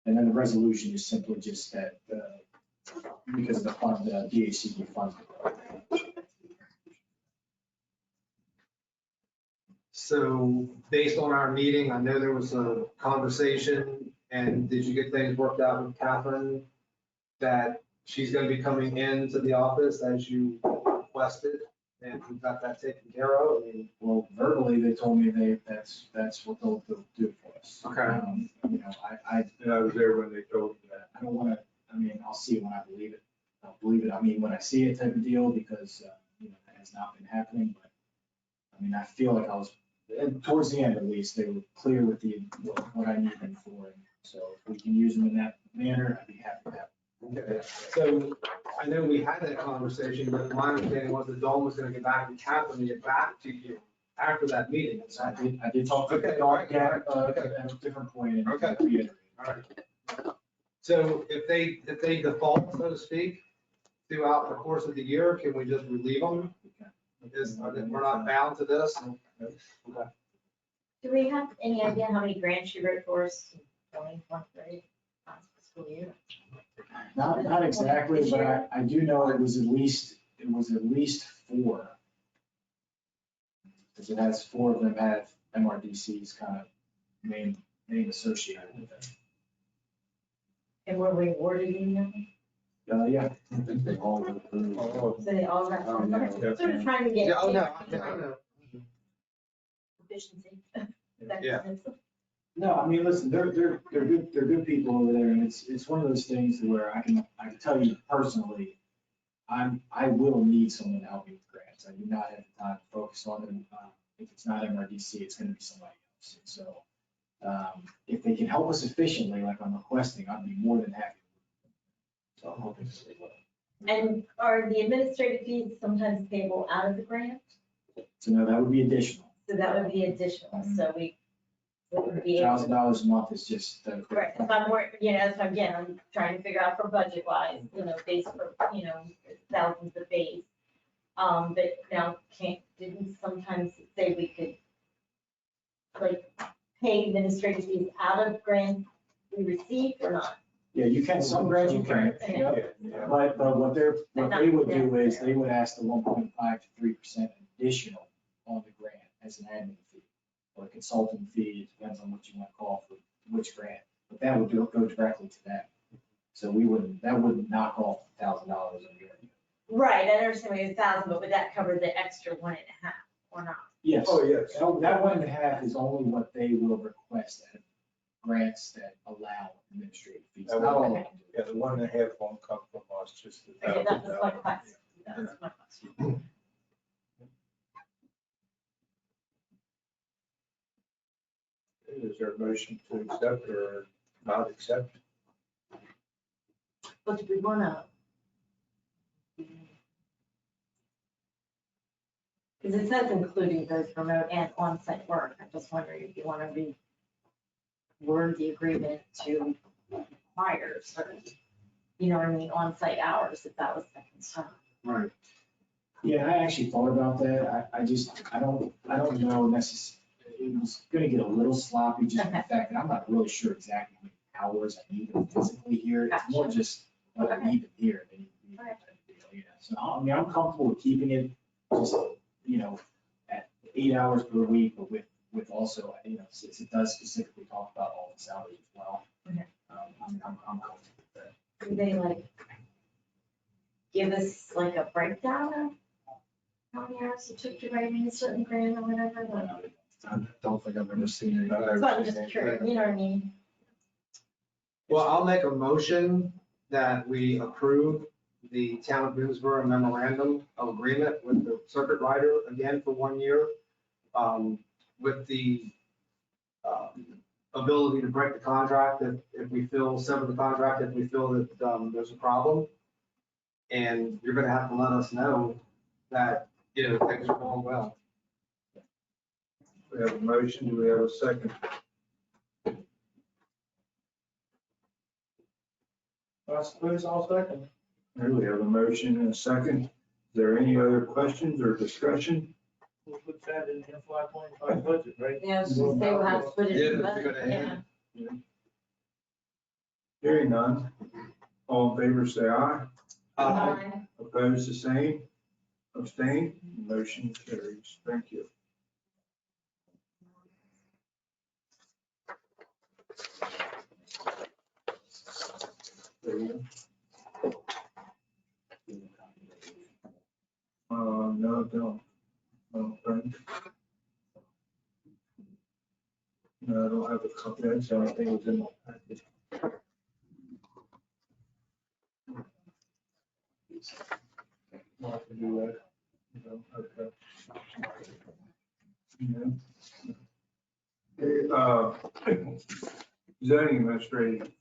And then the resolution is simply just that, because of the fund, the DHCD funds. So based on our meeting, I know there was a conversation, and did you get things worked out with Catherine? That she's gonna be coming into the office as you requested, and we got that taken care of? I mean, Well, verbally, they told me that's what they'll do for us. Okay. I And I was there when they told me that. I don't wanna, I mean, I'll see it when I believe it. I'll believe it, I mean, when I see it type of deal, because, that has not been happening, but, I mean, I feel like I was, and towards the end at least, they were clear with what I need them for. And so if we can use them in that manner, I'd be happy with that. Okay, so I know we had that conversation, but my understanding was that Dawn was gonna get back to Catherine and get back to you after that meeting. So I did talk to Okay, Dawn all right, again, all right, okay. at a different point, and Okay. reiterated. All right. So if they default, so to speak, throughout the course of the year, can we just relieve them? We're not bound to this? Okay. Do we have any idea how many grants she wrote for us in 2023 last fiscal year? Not exactly, but I do know it was at least 4. Because it has 4 of them have MRDC's kind of name associated with it. And were we awarded any of them? Yeah. I think they all were approved. So they all got, Oh, yeah. okay, sort of trying to get. Yeah, oh, no, I know. Efficiency. Yeah. No, I mean, listen, they're good people over there, and it's one of those things where I can tell you personally, I will need someone to help me with grants. I do not have the time to focus on them. If it's not MRDC, it's gonna be somebody else. And so, if they can help us efficiently, like I'm requesting, I'd be more than happy. So I'm hoping that they will. And are the administrative fees sometimes payable out of the grant? So no, that would be additional. So that would be additional, so we would be able. $1,000 a month is just the. Right, if I'm more, so again, I'm trying to figure out for budget wise, base for, thousands of base. But now didn't we sometimes say we could like pay administrative fees out of grants we received or not? Yeah, you can, some grants you can. Okay. But what they would do is they would ask the 1.5 to 3% additional on the grant as an admin fee or a consulting fee. It depends on what you want to call for which grant, but that would go directly to them. So that wouldn't knock off $1,000 a year. Right, I understand we have 1,000, but would that cover the extra 1.5 or not? Yes. Oh, yes. That 1.5 is only what they will request at grants that allow administrative fees. That Not all of one- them. Yeah, the 1.5 won't come from us, just the Okay, that was my $1,000. question. That was my question. Is there a motion to accept or not accept? But do we wanna? Because it says including both remote and on-site work. I'm just wondering if you want to reword the agreement to require certain, on-site hours, if that was the concern. Right. Yeah, I actually thought about that. I don't know necessarily. It was gonna get a little sloppy just in the fact that I'm not really sure exactly how many hours I need them physically here. It's more just what I need them here than you need them to do, So, I mean, I'm comfortable with keeping it just, at 8 hours per week, but with also, since it does specifically talk about all the salaries as well. Okay. I'm comfortable with that. Do they give us a breakdown of how many hours it took to write in a certain grant or whatever? I don't think I've ever seen it. So I'm just curious, you know what I mean? Well, I'll make a motion that we approve the Town of Boonesborough memorandum of agreement with the circuit rider again for 1 year. With the ability to break the contract if we feel, sever the contract if we feel that there's a problem. And you're gonna have to let us know that, things are going well. We have a motion, do we have a second? I suppose I'll second. Here we have a motion and a second. Is there any other questions or discussion? We'll put that in the FY 25 budget, right? Yeah, I was just say we'll have to put it in the Yeah, budget, that's yeah. Hearing none. All in favor, say aye. Aye. Opposed, the same. Abstain. Motion carries. Thank you. No, don't. I don't think. No, I don't have a copy. That's the only thing that's in my package. Want to do that, you know, okay. Zoning administrative.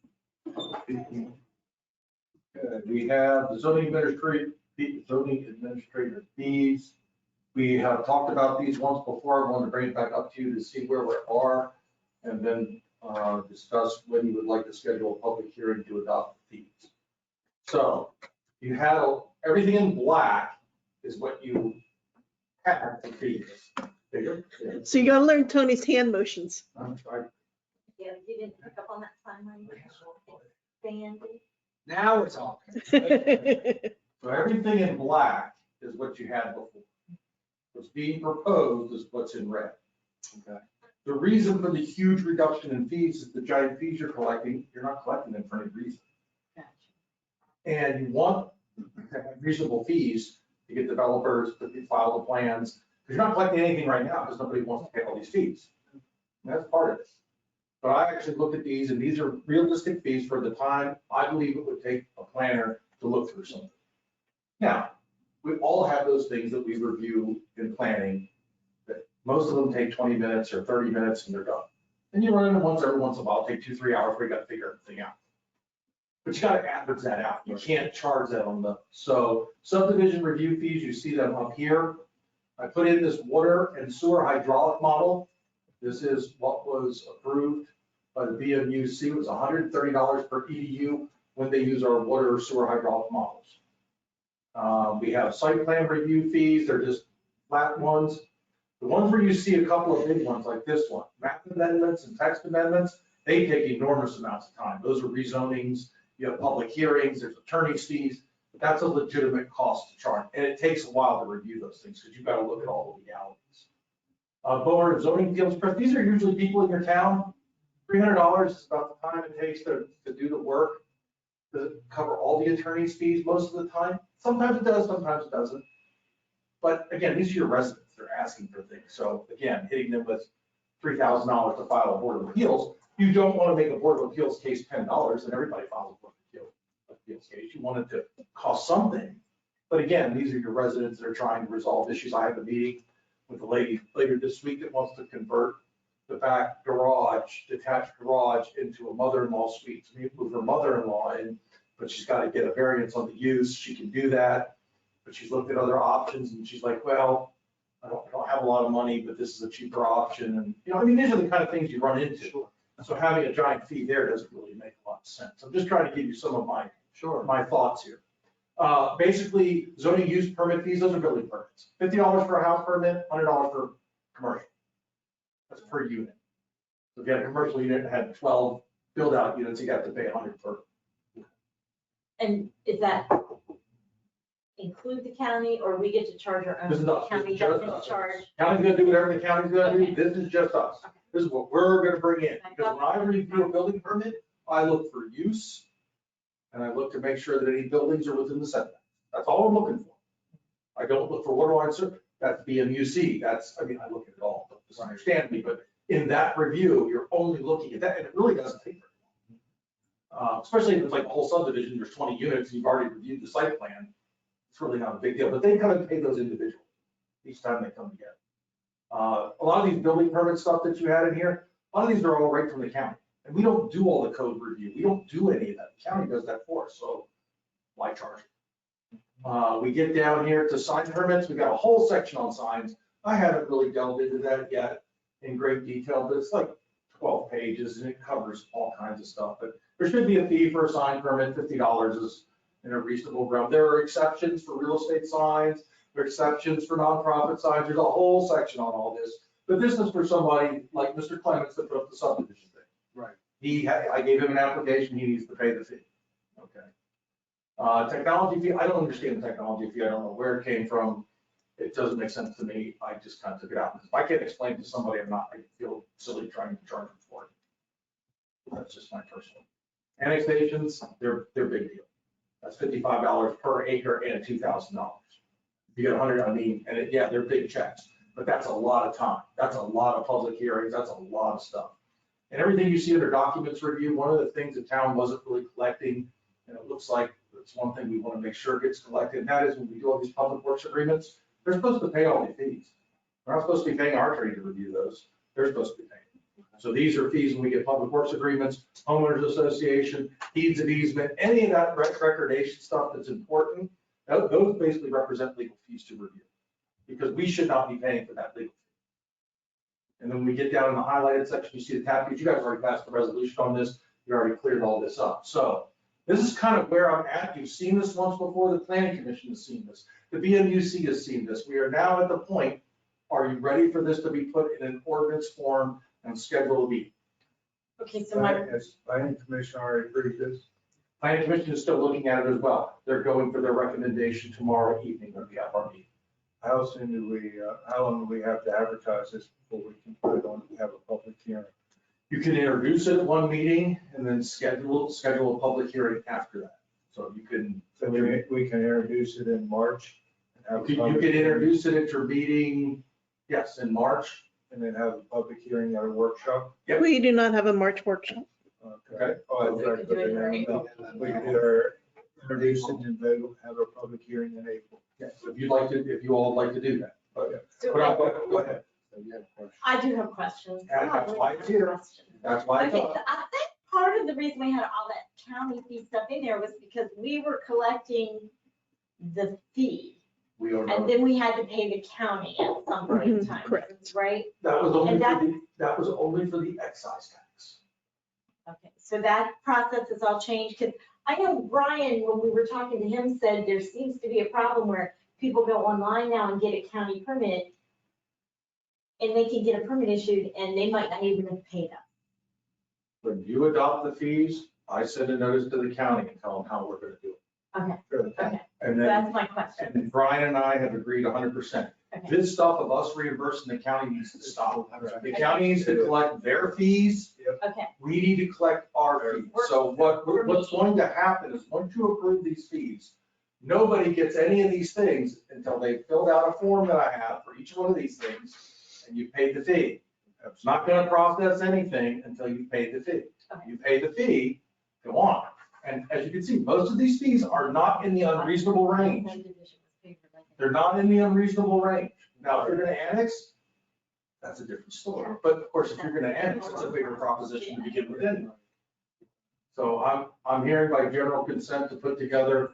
We have the zoning administrator fees. We have talked about these once before. I wanted to bring it back up to you to see where we are and then discuss when you would like to schedule a public hearing to adopt the fees. So you have everything in black is what you have for fees. Bigger? Yeah. So you gotta learn Tony's hand motions. I'm sorry. Yeah, you didn't pick up on that timeline. Sandy. Now we're talking. So everything in black is what you had before. What's being proposed is what's in red. Okay. The reason for the huge reduction in fees is the giant fees you're collecting, you're not collecting them for any reason. And you want reasonable fees to get developers to file the plans, because you're not collecting anything right now because nobody wants to pay all these fees. And that's part of it. But I actually looked at these, and these are realistic fees for the time I believe it would take a planner to look through something. Now, we all have those things that we review in planning, that most of them take 20 minutes or 30 minutes and they're done. And you run into ones every once in a while, take 2-3 hours where you got to figure everything out. But you got to average that out. You can't charge that on the, so subdivision review fees, you see them up here. I put in this water and sewer hydraulic model. This is what was approved by the BMUC. It was $130 per EDU when they use our water or sewer hydraulic models. We have site plan review fees. They're just flat ones. The ones where you see a couple of big ones like this one, map amendments and text amendments, they take enormous amounts of time. Those are rezonings. You have public hearings, there's attorney's fees. That's a legitimate cost to charge. And it takes a while to review those things because you've got to look at all the legalities. Board of zoning appeals, these are usually people in your town. $300 is about the time it takes to do the work, to cover all the attorney's fees most of the time. Sometimes it does, sometimes it doesn't. But again, these are your residents, they're asking for things. So again, hitting them with $3,000 to file a board of appeals, you don't want to make a board of appeals case $10 and everybody files a board of appeals case. You want it to cost something. But again, these are your residents that are trying to resolve issues. I have a meeting with a lady later this week that wants to convert the back garage, detached garage, into a mother-in-law suite. So we move her mother-in-law in, but she's got to get a variance on the use. She can do that, but she's looked at other options and she's like, well, I don't have a lot of money, but this is a cheaper option. And, you know, I mean, these are the kind of things you run into. So having a giant fee there doesn't really make a lot of sense. I'm just trying to give you some of my thoughts here. Basically, zoning use permit fees, those are building permits. $50 for a house permit, $100 for commercial. That's per unit. So if you had a commercial unit that had 12 build out units, you have to pay $100 per. And is that include the county, or we get to charge our own? This is us. County This is just doesn't us. charge. County's gonna do whatever the county's gonna do. Okay. This is just us. This is what we're gonna bring in. Because when I review a building permit, I look for use and I look to make sure that any buildings are within the setback. That's all I'm looking for. I don't look for what do I insert. That's BMUC. That's, I mean, I look at it all, but just understand me, but in that review, you're only looking at that, and it really doesn't take very long. Especially if it's like a whole subdivision, there's 20 units, you've already reviewed the site plan. It's really not a big deal, but they come and pay those individually each time they come together. A lot of these building permit stuff that you had in here, a lot of these are all right from the county. And we don't do all the code review. We don't do any of that. The county does that for us, so why charge it? We get down here to sign permits. We got a whole section on signs. I haven't really delved into that yet in great detail, but it's like 12 pages and it covers all kinds of stuff. But there should be a fee for a sign permit. $50 is in a reasonable realm. There are exceptions for real estate signs. There are exceptions for nonprofit signs. There's a whole section on all this. But this is for somebody like Mr. Clements that put up the subdivision thing. Right. I gave him an application. He needs to pay the fee. Okay. Technology fee, I don't understand the technology fee. I don't know where it came from. It doesn't make sense to me. I just kind of took it out. If I can't explain it to somebody, I feel silly trying to charge them for it. That's just my personal. Annexations, they're big deal. That's $55 per acre and $2,000. You get 100, I mean, and yeah, they're big checks, but that's a lot of time. That's a lot of public hearings. That's a lot of stuff. And everything you see under documents review, one of the things the town wasn't really collecting, and it looks like it's one thing we want to make sure gets collected, and that is when we do all these public works agreements, they're supposed to pay all the fees. We're not supposed to be paying our attorney to review those, they're supposed to be paying. So these are fees when we get public works agreements, homeowners association, deeds of easement, any of that recordation stuff that's important, those basically represent legal fees to review. Because we should not be paying for that legal fee. And then when we get down in the highlighted section, you see the tab fees, you guys already passed the resolution on this, you already cleared all this up. So this is kind of where I'm at. You've seen this once before, the planning commission has seen this, the BMUC has seen this. We are now at the point, are you ready for this to be put in an ordinance form and schedule a meeting? Okay, so my, Has planning commission already approved this? Planning commission is still looking at it as well. They're going for their recommendation tomorrow evening when we have our meeting. How soon do we, how long do we have to advertise this before we can put it on, and have a public hearing? You can introduce it at one meeting and then schedule a public hearing after that. So you can, So we can introduce it in March? and have a you public can hearing, introduce it at your meeting, yes, in March. and then have a public hearing at a workshop? Yep. We do not have a March workshop. Okay. Oh, I was We could do it in April. We can either introduce it and vote, have a public hearing in April. Yes, if you'd like to, if you all would like to do that. But so go ahead. I do have questions. Yeah, that's why it's here. Questions. That's why I Okay, so thought. I think part of the reason we had all that county fee stuff in there was because we were collecting the fee. We don't And know. then we had to pay the county at some point in time, Correct. right? That was only And for the, that was only for the excise tax. Okay, so that process has all changed, because I know Brian, when we were talking to him, said there seems to be a problem where people go online now and get a county permit, and they can get a permit issued, and they might not even have paid us. When you adopt the fees, I send a notice to the county and tell them how we're gonna do it. Okay, And so then, that's my question. and Brian and I have agreed 100%. Okay. This stuff of us reimbursing the county needs to stop. The county needs to collect their fees. Okay, We need to collect our fees. So what's going to happen is once you approve these fees, nobody gets any of these things until they filled out a form that I have for each one of these things and you paid the fee. It's not gonna process anything until you pay the fee. Okay. You pay the fee, go on. And as you can see, most of these fees are not in the unreasonable range. They're not in the unreasonable range. Now, if you're gonna annex, that's a different story. But of course, if you're gonna annex, it's a bigger proposition to begin with anyway. So I'm hearing by general consent to put together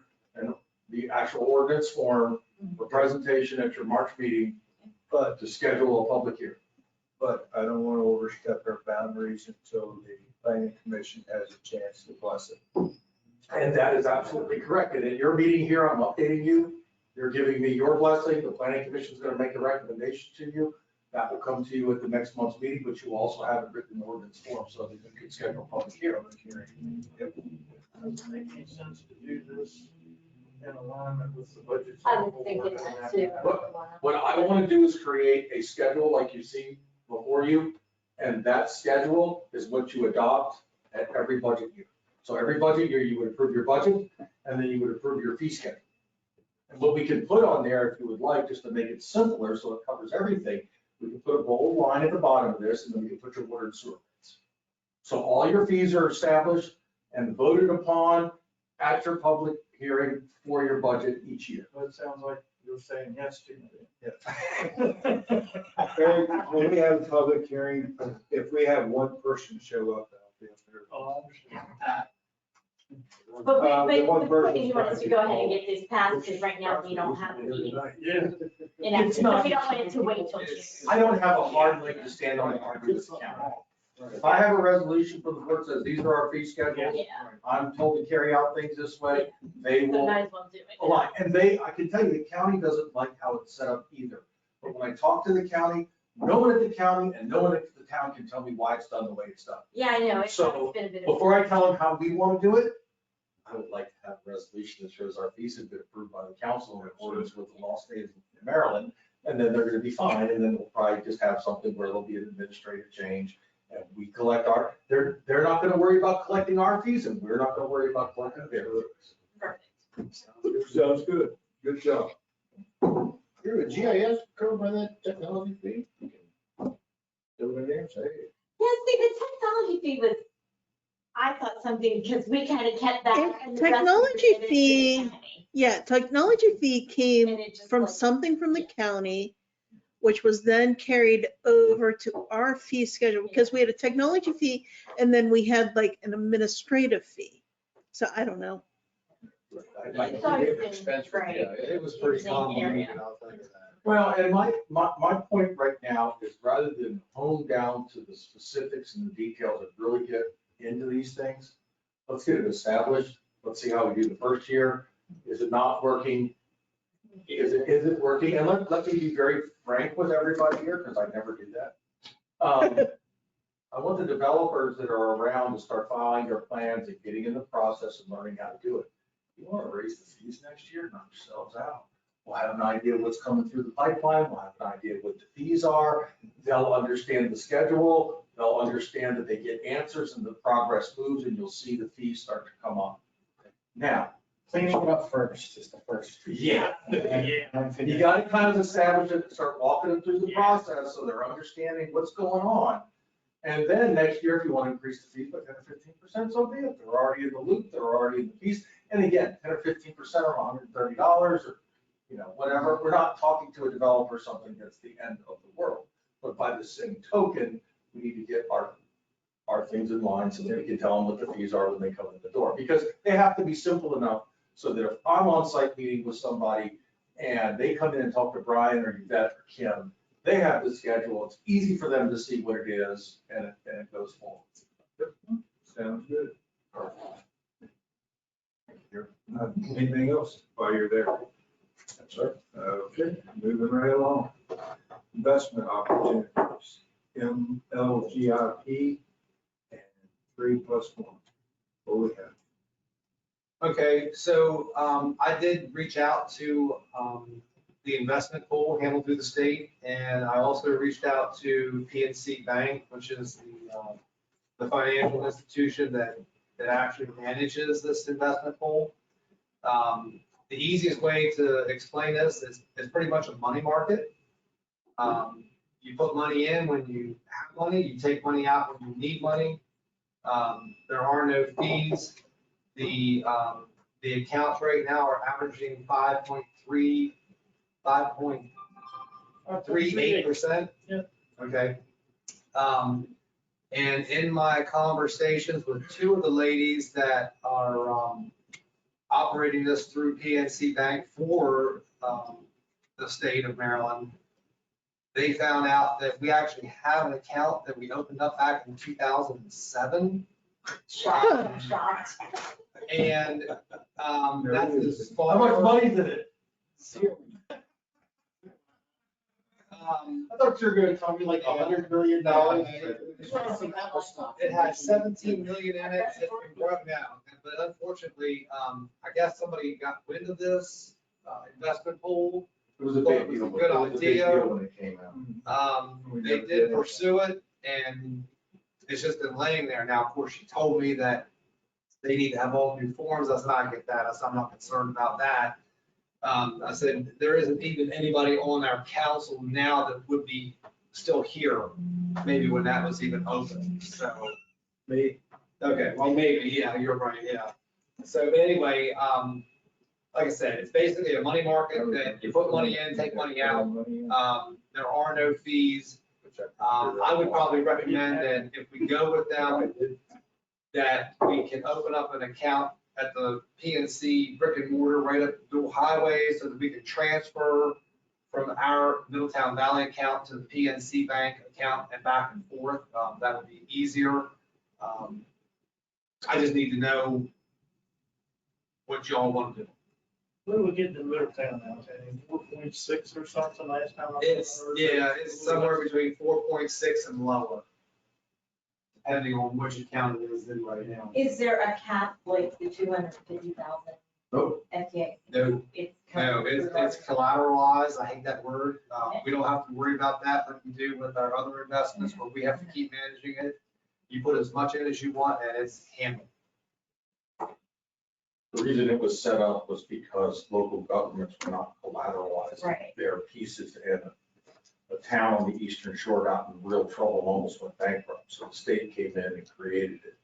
the actual ordinance form for presentation at your March meeting, but to schedule a public hearing. But I don't want to overstep our boundaries until the planning commission has a chance to bless it. And that is absolutely correct. And at your meeting here, I'm updating you. You're giving me your blessing. The planning commission is going to make a recommendation to you. That will come to you at the next month's meeting, but you will also have it written in ordinance form so that you can schedule a public hearing. Does it make any sense to do this in alignment with the budget? I was thinking that too. What I want to do is create a schedule like you see before you, and that schedule is what you adopt at every budget year. So every budget year, you would approve your budget, and then you would approve your fee schedule. And what we can put on there, if you would like, just to make it simpler, so it covers everything, we can put a bold line at the bottom of this, and then we can put your water and sewer rates. So all your fees are established and voted upon at your public hearing for your budget each year. Well, it sounds like you're saying yes to me. Craig, when we have a public hearing, if we have one person show up, that'll be up there. Oh, I understand. But The one the point is person- you want us to go ahead and get this passed, because right now we don't have the meeting. Yeah. It's not- We don't want it to wait till June. I don't have a hard leg to stand on and argue with the county. If I have a resolution from the board that says these are our fee schedules, Yeah, I'm told to carry out things this way, they so will might as well do it. align. And I can tell you, the county doesn't like how it's set up either. But when I talk to the county, no one at the county and no one at the town can tell me why it's done the way it's done. Yeah, I know, So, it's been a bit of. Before I tell them how we want to do it, I would like to have a resolution that shows our fees have been approved by the council in accordance with the law states in Maryland. And then they're gonna be fine, and then we'll probably just have something where there'll be an administrative change. And we collect they're not gonna worry about collecting our fees, and we're not gonna worry about collecting their fees. Perfect. Sounds good. Good job. You're a GIS covered by that technology fee? You can do it in there and say, hey, Yeah, see, the technology fee was I thought something, because we kind of kept that. And and the rest of technology it is to the fee- county. Yeah, technology fee came And it just from like- something from the county, which was then carried over to our fee schedule because we had a technology fee and then we had like an administrative fee. So I don't know. It's always been Expense, right. yeah, it was pretty Same convoluted, area. I'll tell you that. Well, and my point right now is rather than hone down to the specifics and the details and really get into these things, let's get it established. Let's see how we do the first year. Is it not working? Is it working? And let me be very frank with everybody here, because I never do that. I want the developers that are around to start filing their plans and getting in the process and learning how to do it. You want to raise the fees next year, knock yourselves out. We'll have an idea what's coming through the pipeline. We'll have an idea what the fees are. They'll understand the schedule. They'll understand that they get answers and the progress moves, and you'll see the fees start to come up. Now, Cleaning it up first is the first. yeah, Yeah. you got to kind of establish it, start walking them through the process so they're understanding what's going on. And then next year, if you want to increase the fees by 10 or 15%, so be it. They're already in the loop, they're already in the fees. And again, 10 or 15% or $130 or, whatever. We're not talking to a developer something that's the end of the world. But by the same token, we need to get our things in line so that we can tell them what the fees are when they come in the door. Because they have to be simple enough so that if I'm on site meeting with somebody and they come in and talk to Brian or Yvette or Kim, they have the schedule. It's easy for them to see what it is and it goes forward. Sounds good. Anything else while you're there? Yes, sir. Okay, moving right along. Investment opportunities, MLGIP and 3+1. What we have? Okay, so I did reach out to the investment pool handled through the state, and I also reached out to PNC Bank, which is the financial institution that actually manages this investment pool. The easiest way to explain this is pretty much a money market. You put money in when you have money, you take money out when you need money. There are no fees. The accounts right now are averaging 5.38%. Yeah. Okay. And in my conversations with two of the ladies that are operating this through PNC Bank for the state of Maryland, they found out that we actually have an account that we opened up back in 2007. Shocked. And that's as far. How much money is in it? I thought you were gonna tell me like $100 million. It has 17 million in it. It's been broken down, but unfortunately, I guess somebody got wind of this investment pool. It was a Thought big it was deal. a good It was a big idea. deal when it came out. They did pursue it, and it's just been laying there. Now, of course, she told me that they need to have all new forms. I said, I get that. I said, I'm not concerned about that. I said, there isn't even anybody on our council now that would be still here, maybe when that was even open. So, maybe, okay, well, maybe, yeah, you're right, yeah. So anyway, like I said, it's basically a money market that you put money in, take money out. There are no fees. I would probably recommend that if we go with them, that we can open up an account at the PNC brick and mortar right up dual highway so that we can transfer from our Middletown Valley account to the PNC Bank account and back and forth. That would be easier. I just need to know what y'all want to do. What do we get in Middletown now? 4.6 or something last time? It's somewhere between 4.6 and lower, depending on which account it is in right now. Is there a cap like the 250,000 Nope. FTA? No, It's. no, it's collateralized. I hate that word. We don't have to worry about that like we do with our other investments where we have to keep managing it. You put as much in as you want and it's handled. The reason it was set up was because local governments were not collateralizing Right. their pieces, and a town on the eastern shore got in real trouble and almost went bankrupt. So the state came in and created it.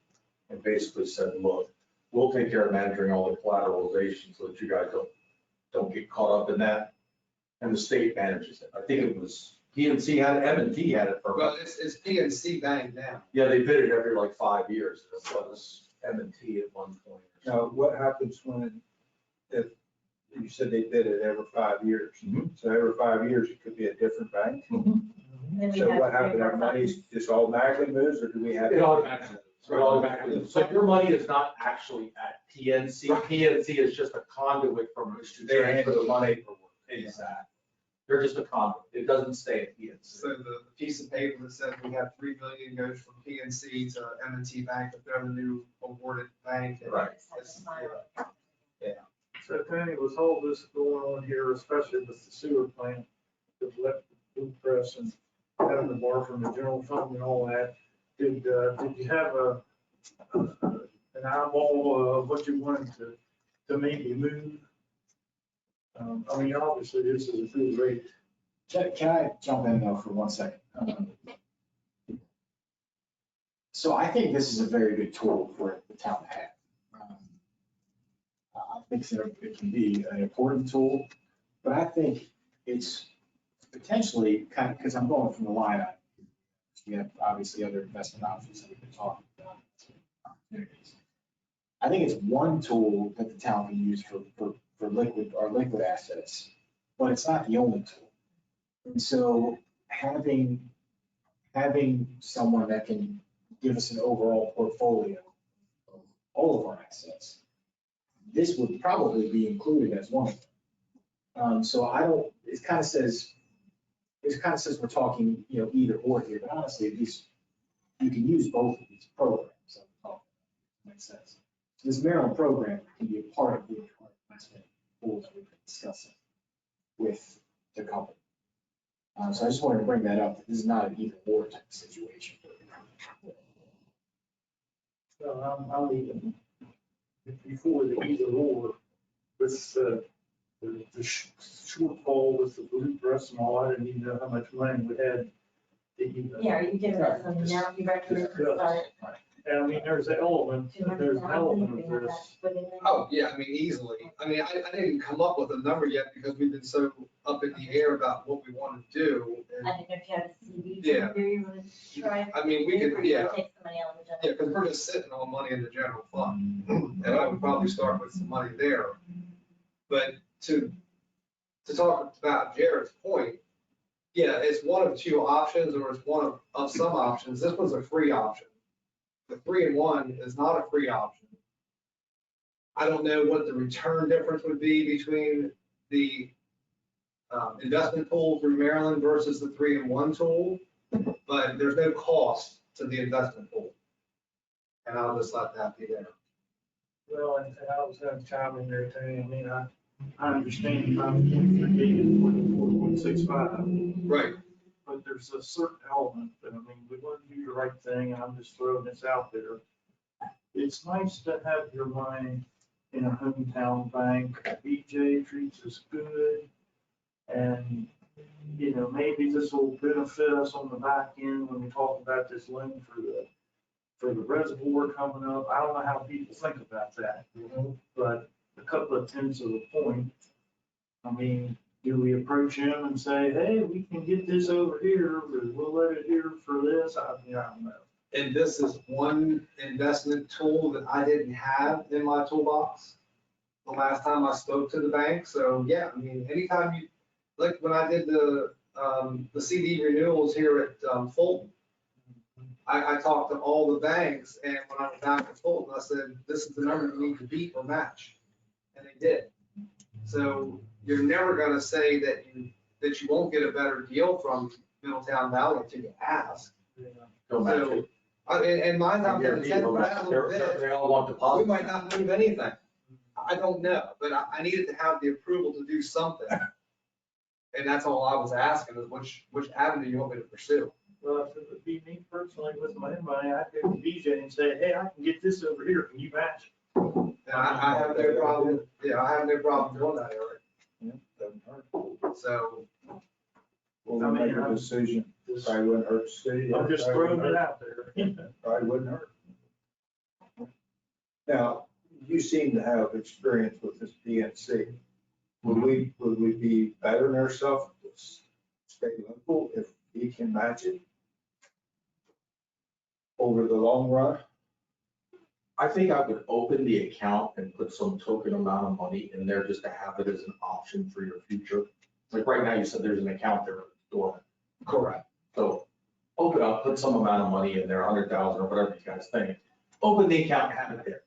and basically said, look, we'll take care of managing all the collateralization so that you guys don't get caught up in that. And the state manages it. I think it was PNC had it, M&T had it for. Well, it's PNC Bank now. Yeah, they bid it every like 5 years. It was M&T at one point. Now, what happens if you said they bid it every 5 years? Mhm. So every 5 years, it could be a different bank? Then we So have what to happened, our pay money just automatically moves, or do we have? It automatically. So your money is not actually at PNC. PNC is just a conduit from which to They transfer handle the money. Exactly. They're just a conduit. It doesn't stay at PNC. So the piece of paper that says we have 3 million goes from PNC to M&T Bank, if they're the new awarded bank. and Right. it's- So Tony, with all this going on here, especially with the sewer plant, the Blue Press and having the bar from the general fund and all that, did you have an eyeball of what you wanted to maybe move? I mean, obviously, this is a good rate. Can I jump in though for 1 second? So I think this is a very good tool for the town to have. I think so, it can be an important tool, but I think it's potentially kind of, because I'm going from the line item. We have obviously other investment options that we've been talking about. I think it's one tool that the town can use for liquid assets, but it's not the only tool. And so having someone that can give us an overall portfolio of all of our assets, this would probably be included as one of them. So I don't, it kind of says we're talking, either or here, but honestly, these, you can use both of these programs. So, makes sense. So this Maryland program can be a part of the investment pool that we've been discussing with the company. So I just wanted to bring that up. This is not an either or type of situation. So I'm even before the either or with the shortfall with the Blue Press and all. I didn't even know how much money we had to even. Yeah, are you giving us some now, you recommend to start And I mean, there's an element, there's an 200,000? element if of we have this. that put in there? Oh, yeah, I mean, easily. I mean, I didn't come up with a number yet because we've been so up in the air about what we want to do. And, I didn't know if you had a CD. Yeah. Do you want to try? I mean, we could, yeah, Take some money out of the yeah, general. because we're just sitting on money in the general fund. And I would probably start with some money there. But to talk about Jared's point, yeah, it's one of two options, or it's one of some options. This was a free option. The 3-in-1 is not a free option. I don't know what the return difference would be between the investment pool through Maryland versus the 3-in-1 tool, but there's no cost to the investment pool. And I'll just let that be there. Well, and I was going to chime in there, Tony. I mean, I understand 5.3 million for the 4.65. Right. But there's a certain element that, I mean, we want to do the right thing, and I'm just throwing this out there. It's nice to have your money in a hometown bank. BJ treats us good. And, maybe this will benefit us on the back end when we talk about this loan for the reservoir coming up. I don't know how people think about that, but a couple of tenths of a point. I mean, do we approach him and say, hey, we can get this over here, or we'll let it here for this? I don't know. And this is one investment tool that I didn't have in my toolbox the last time I spoke to the bank. So yeah, I mean, anytime you, like when I did the CD renewals here at Fulton, I talked to all the banks, and when I was back at Fulton, I said, this is the number you need to beat or match. And they did. So you're never gonna say that you won't get a better deal from Middletown Valley until you ask. Go match So, it. and mine's out there, 10% a little bit. They all want We deposits. might not move anything. I don't know, but I needed to have the approval to do something. And that's all I was asking, is which avenue you want me to pursue. Well, if it would be me personally with my money, I'd go to BJ and say, hey, I can get this over here, can you match? And I have no problem, yeah, I have no problem doing that, Eric. Yeah, doesn't hurt. So, We'll make a decision. Probably wouldn't hurt to see. I'm just throwing it out there. Probably wouldn't hurt. Now, you seem to have experience with this PNC. Would we be better than ourselves to stay local if he can match it over the long run? I think I would open the account and put some token amount of money in there just to have it as an option for your future. Like right now, you said there's an account there dormant. Correct. So open up, put some amount of money in there, 100,000 or whatever you guys think. Open the account and have it there.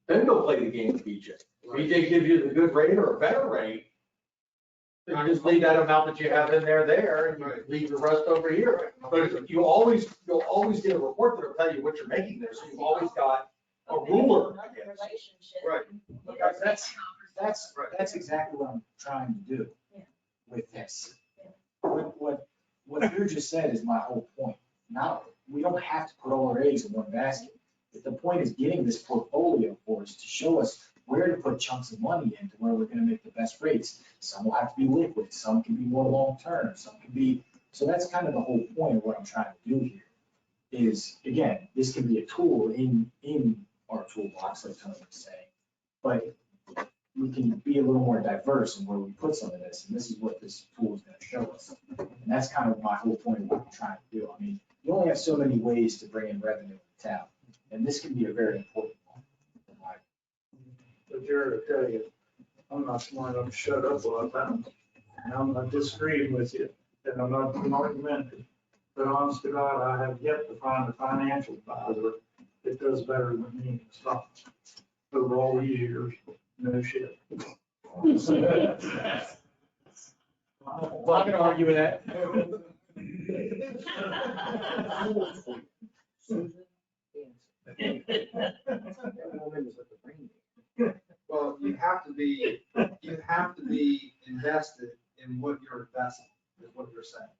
Then go play the game with BJ. BJ gives you the good rate or a better rate. Then you just leave that amount that you have in there and you leave the rest over here. But you'll always get a report that'll tell you what you're making there. So you've always got a ruler, I guess. Relationship. Right. That's exactly what I'm trying to do Yeah. with this. What you just said is my whole point. Now, we don't have to put all our eggs in one basket. But the point is getting this portfolio for us to show us where to put chunks of money into where we're gonna make the best rates. Some will have to be liquid, some can be more long-term, some can be, so that's kind of the whole point of what I'm trying to do here. Is, again, this can be a tool in our toolbox, like Tony was saying, but we can be a little more diverse in where we put some of this, and this is what this tool is gonna show us. And that's kind of my whole point of what I'm trying to do. I mean, you only have so many ways to bring in revenue in the town, and this can be a very important one. in my But Jared, I tell you, I'm not smart enough to shut up a lot of times. And I'm not disagreeing with you, and I'm not being argumentative. But honest to God, I have yet to find a financial advisor that does better than me in stock. Over all these years, no shit. I'm not gonna argue with that. Well, you have to be invested in what you're investing, is what you're saying.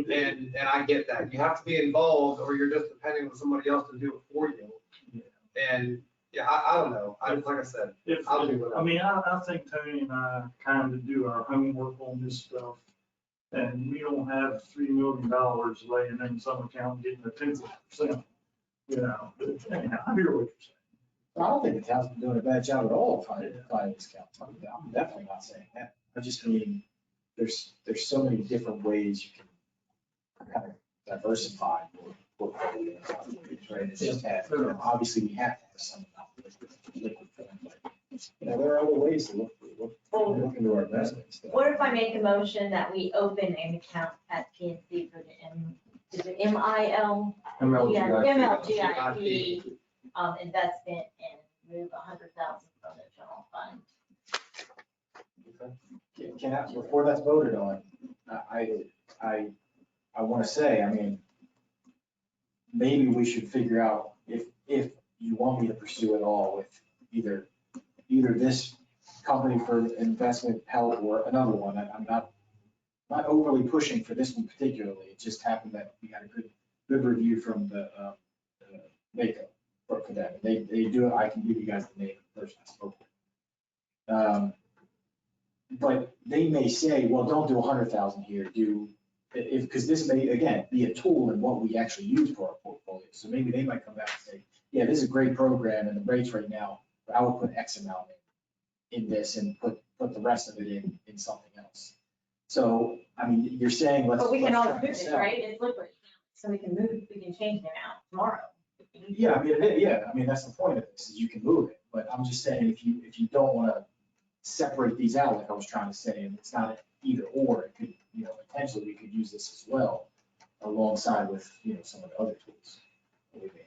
And I get that. You have to be involved or you're just depending on somebody else to do it for you. And, yeah, I don't know. Like I said, I'll do whatever. I mean, I think Tony and I kind of do our homework on this stuff. And we don't have $3 million laying in some account getting a 10%, you know. But anyhow, I hear what you're saying. I don't think the town's been doing a bad job at all finding this count. I'm definitely not saying that. I just mean, there's so many different ways you can kind of diversify your portfolio, right? It's just that, you know, obviously we have to have some liquid form, but, you know, there are other ways to look into our investments. What if I make a motion that we open an account at PNC for the is it MIL? MLGIP, investment and move 100,000 from the general fund? Can I, before that's voted on, I want to say, I mean, maybe we should figure out if you want me to pursue it all with either this company for investment help or another one. I'm not overly pushing for this one particularly. It just happened that we got a good review from the NACO for them. They do it. I can give you guys the name of the person I spoke with. But they may say, well, don't do 100,000 here, because this may, again, be a tool in what we actually use for our portfolio. So maybe they might come back and say, yeah, this is a great program and the rates right now, but I would put X amount in this and put the rest of it in something else. So, I mean, you're saying let's. But we can let's always try move this it, out. right? It's liquid, so we can change the amount tomorrow. Yeah, I mean, that's the point of this, is you can move it, but I'm just saying, if you don't want to separate these out, like I was trying to say, and it's not an either or, it could, you know, potentially we could use this as well alongside with, you know, some of the other tools that we may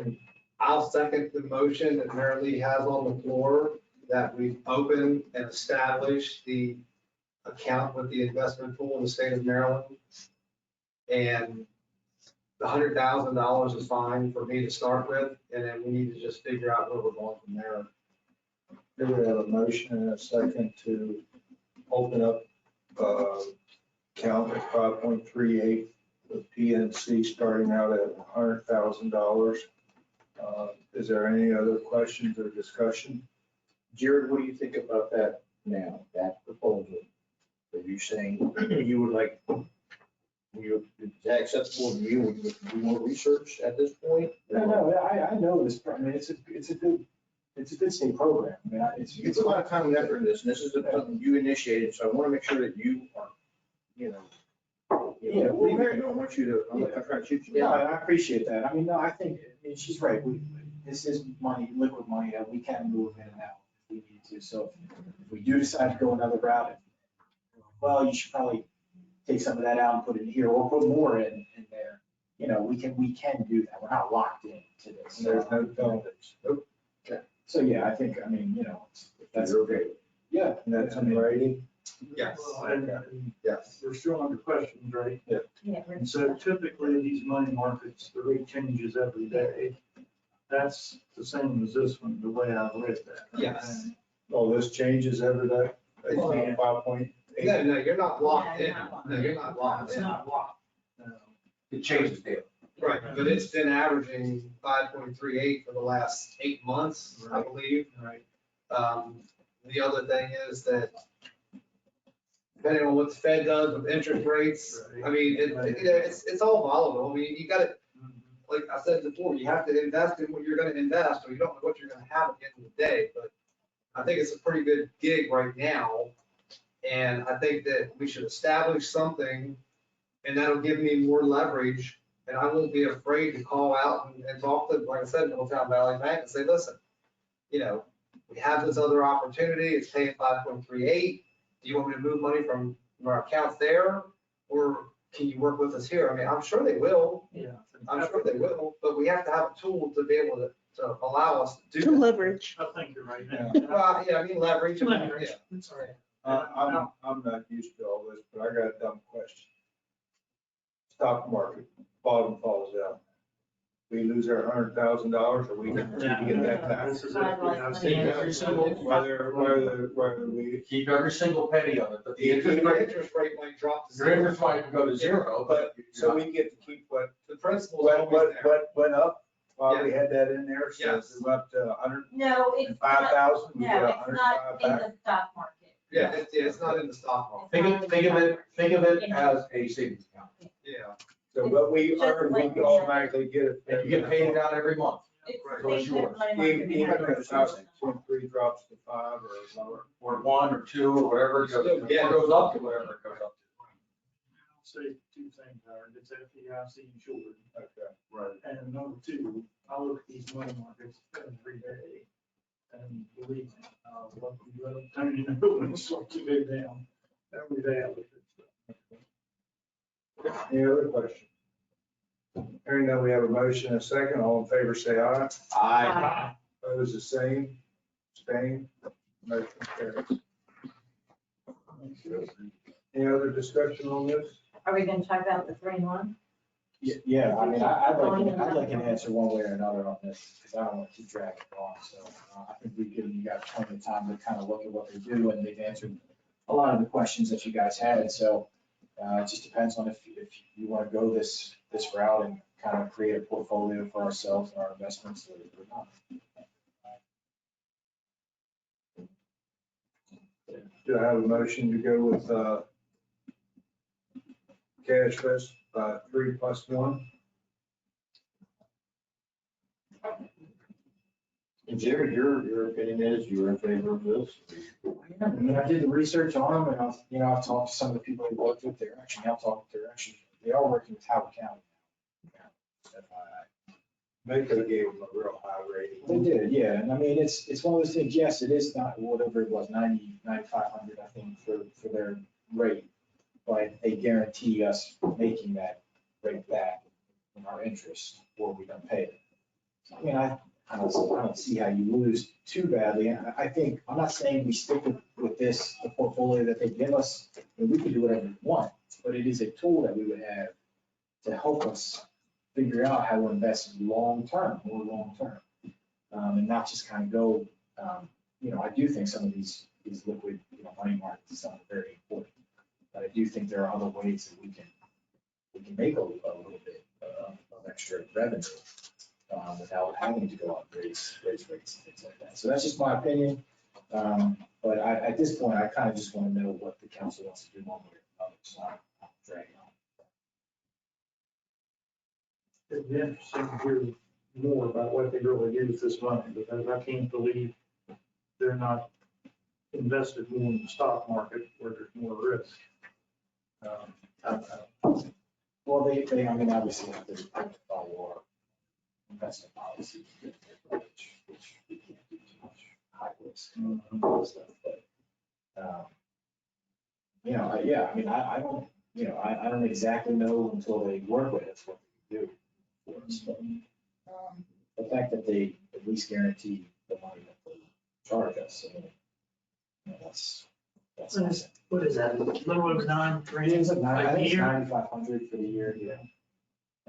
have. I'll second the motion that Mary Lee has on the floor, that we open and establish the account with the investment pool in the state of Maryland. And the $100,000 is fine for me to start with, and then we need to just figure out where we're going from there. Here we have a motion and a second to open up account at 5.38 with PNC starting out at $100,000. Is there any other questions or discussion? Jared, what do you think about that now, that proposal? Are you saying you would like Is that acceptable to you? Would you do more research at this point? No, I know this, I mean, it's a good state program. I mean, You put a lot of time and effort in this, and this is something you initiated, so I want to make sure that you are, Yeah, well, I don't want you to, I'm not trying to shoot you Yeah, down. I appreciate that. I mean, no, I mean, she's right. This is money, liquid money that we can move in and out if we need to. So if we do decide to go another route, well, you should probably take some of that out and put it here or put more in there. You know, we can do that. We're not locked in to this. There's no penalties. Nope. So, yeah, I think, I mean, you know, that's okay. Yeah. And that's in writing? Yes. Well, and Yes. we're still under questions, right? Yeah. And so typically these money markets, the rate changes every day. That's the same as this one, the way I've read that. Yes. Oh, this changes every day? It's Well, not 5.8. No, you're not locked in. Yeah, you're not locked No, you're not locked It's in. not locked. No. It changes daily. Right, but it's been averaging 5.38 for the last 8 months, I believe. Right. The other thing is that depending on what the Fed does with interest rates, I mean, it's all volatile. I mean, you gotta, like I said before, you have to invest in what you're gonna invest, or you don't know what you're gonna have at the end of the day. But I think it's a pretty good gig right now. And I think that we should establish something, and that'll give me more leverage. And I won't be afraid to call out and talk to, like I said, Middletown Valley Bank and say, listen, you know, we have this other opportunity, it's paying 5.38. Do you want me to move money from our accounts there? Or can you work with us here? I mean, I'm sure they will. Yeah. I'm sure they will, but we have to have a tool to be able to allow us to do To that. leverage. I think you're right. Well, yeah, I mean, leverage. I mean, Leverage. yeah. That's right. I'm not used to all this, but I got a dumb question. Stock market, bottom falls out. We lose our $100,000 or we get that back. This is it. Yeah, Every single, Whether we, keep every single penny of it, but the The interest rate, interest rate might drop to your zero. interest might go to zero, but. so we get to keep what, The principal's always there. what went up while we had that in there, so Yes. it went up to No, it's not, 105,000, we get no, it's not 105 in back. the stock market. Yeah, it's not in the stock market. Think of it as a savings account. Yeah. So what we earn, we can automatically get it. And you get paid out every month. It's Right. the So it's same type yours. of money market we Even have. if house 2.3 drops to 5 or lower. Or 1 or 2 or whatever it goes, Still get it. or goes up to whatever it goes up to. I'll say two things, Howard. It's FDIC insured. Okay. Right. And number two, I look at these money markets every day. And believe me, what we let them turn in the building, start to go down. Every day I look at stuff. Any other question? Hearing that we have a motion and a second, all in favor say aye. Aye. Opposed, the same, abstain, motion carries. Any other discussion on this? Are we gonna talk about the 3-in-1? Yeah, I mean, I'd like an answer one way or another on this, because I don't want to keep dragging it on. So I think we've given you guys plenty of time to kind of look at what they do, and they've answered a lot of the questions that you guys had. So it just depends on if you want to go this route and kind of create a portfolio for ourselves and our investments or not. Do I have a motion to go with cash list 3 + 1? And Jerry, your opinion is you're in favor of this? I mean, I did the research on them, and I've talked to some of the people who worked with, they are working with Howard County. FYI. They could have gave them a real high rating. They did, yeah, and I mean, it's one of those things, yes, it is not, whatever it was, 9,500, I think, for their rate. But they guarantee us making that rate back in our interest, or we don't pay it. So, I mean, I don't see how you lose too badly, and I think, I'm not saying we stick with this, the portfolio that they give us, and we can do whatever we want, but it is a tool that we would have to help us figure out how to invest long-term, and not just kind of go, I do think some of these liquid, money markets and stuff are very important. But I do think there are other ways that we can make a little bit of extra revenue without having to go out and raise rates and things like that. So that's just my opinion. But at this point, I kind of just want to know what the council wants to do one way or another. So I'm dragging on. it'd be interesting to hear more about what they really do with this money, because I can't believe they're not invested more in the stock market where there's more risk. Well, they, I mean, obviously have to follow our investment policy, which we can't do too much high risk stuff, but, you know, yeah, I mean, I don't, you know, I don't exactly know until they work with us what they do for us, but, the fact that they at least guarantee the money that they charge us, I mean, you know, that's awesome. What is that, a little over 9 grand It's like a I think it's year? 9,500 for the year, yeah.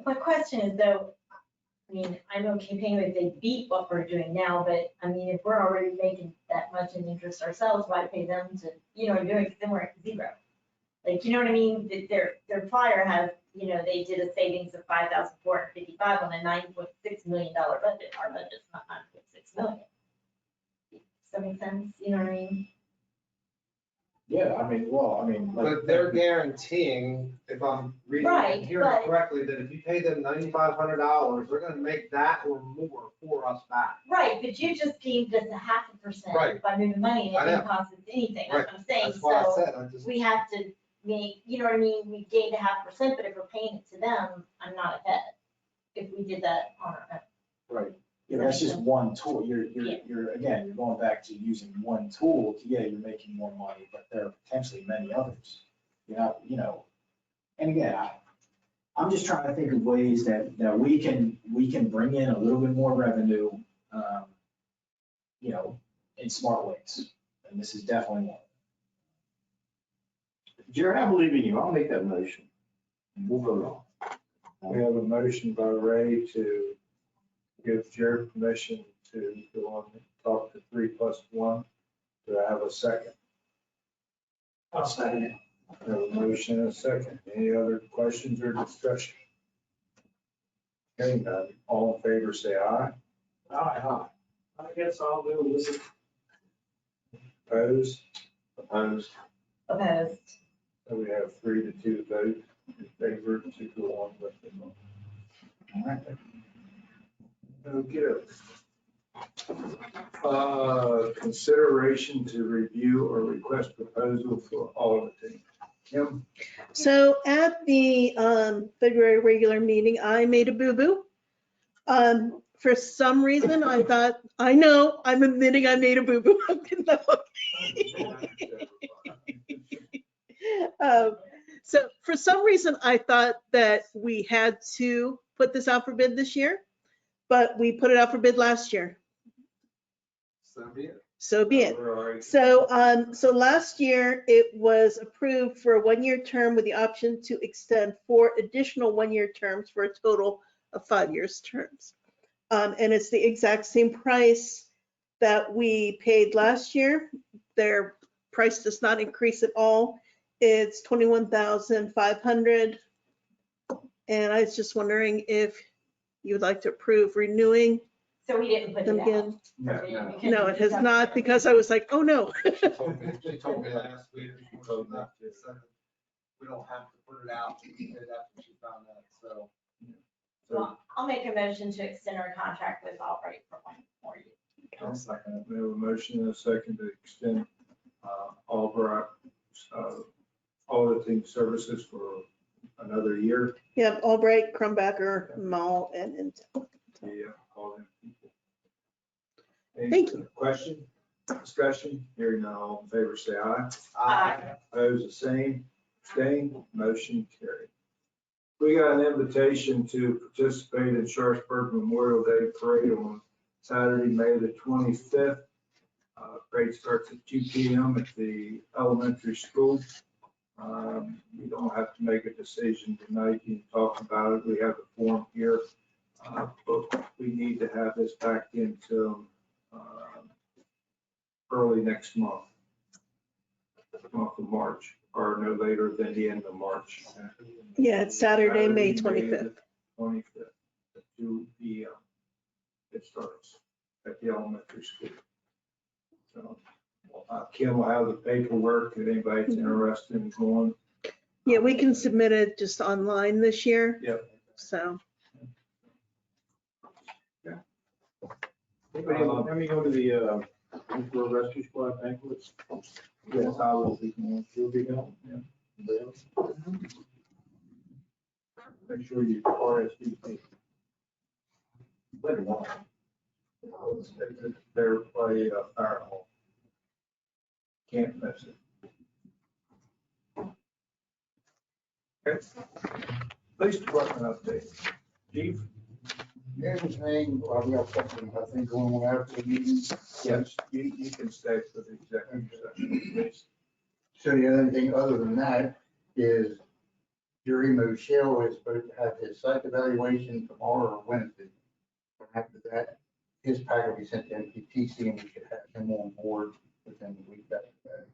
My question is though, I mean, I know campaign rate, they beat what we're doing now, but I mean, if we're already making that much in interest ourselves, why pay them to, you know, do it, because then we're at zero. Like, you know what I mean? That their flyer has, you know, they did a savings of 5,455 on a $9.6 million budget. Our budget's not 9.6 million. Does that make sense? You know what I mean? Yeah, I mean, well, I mean, like. But they're guaranteeing, if I'm reading Right, and hearing but- correctly, that if you pay them $9,500, they're gonna make that or more for us back. Right, but you just gave us a 0.5% Right. by moving money, and I it know. didn't cost us anything, that's what I'm saying, That's why I so said, I just. we have to make, you know what I mean, we gained a 0.5%, but if we're paying it to them, I'm not ahead, if we did that on our own. Right, yeah, that's just one tool, Yeah. you're, again, you're going back to using one tool, to, yeah, you're making more money, but there are potentially many others. You know, and again, I'm just trying to think of ways that we can bring in a little bit more revenue, you know, in smart ways, and this is definitely one. Jared, I believe in you. I'll make that motion. We'll vote on. We have a motion by Ray to give Jared permission to go on and talk to 3+1. Do I have a second? I'll second it. I have a motion and a second. Any other questions or discussion? Hearing none, all in favor, say aye. I guess I'll go with it. Opposed? Opposed. Opposed. So we have 3 to 2 vote in favor to go on with the motion. All right. Okay. Consideration to review or request proposal for auditing. Kim? So at the February regular meeting, I made a boo-boo. For some reason, I thought, I know, I'm admitting I made a boo-boo. So for some reason, I thought that we had to put this out for bid this year, but we put it out for bid last year. So be it. So be it. We're all right. So last year it was approved for a 1-year term with the option to extend 4 additional 1-year terms for a total of 5 years terms. And it's the exact same price that we paid last year. Their price does not increase at all. It's $21,500. And I was just wondering if you would like to approve renewing So we didn't put them it out. again. No. No, it has not, because I was like, oh no. She told me last week, we don't have to put it out, she did after she found out, so. Well, I'll make a motion to extend our contract with Albright for 1 more year. I'll second it. We have a motion and a second to extend Albright auditing services for another year. Yeah, Albright, Crumbacker, Mall, and Intel. Yeah, all them people. Any Thank you. Question, discussion, hearing none, all in favor, say aye. Aye. Opposed, the same, abstained, motion carried. We got an invitation to participate in Sharpsburg Memorial Day Parade on Saturday, May the 25th. Parade starts at 2 p.m. at the elementary school. You don't have to make a decision tonight. You can talk about it. We have the form here. But we need to have this back into early next month of March, or no later than the end of March. Yeah, it's Saturday, May 25th. 25th at 2 p.m. It starts at the elementary school. So Kim will have the paperwork if anybody's interested in going. Yeah, we can submit it just online this year. Yep. So, Anybody, let me go to the, for rescue squad banquets. Yes, I will be going. You'll be going? Yeah. Make sure you RSVP. Later on. They're by fire hall. Can't miss it. Okay. Police department update. Chief? Everything, well, we have something, I think, going on after the meeting. Yes, you can stay for the executive session, please. So the other thing other than that is Jerry Moshel is supposed to have his site evaluation tomorrow or Wednesday. After that, his packet will be sent to MPTC and we should have him on board within the week after that.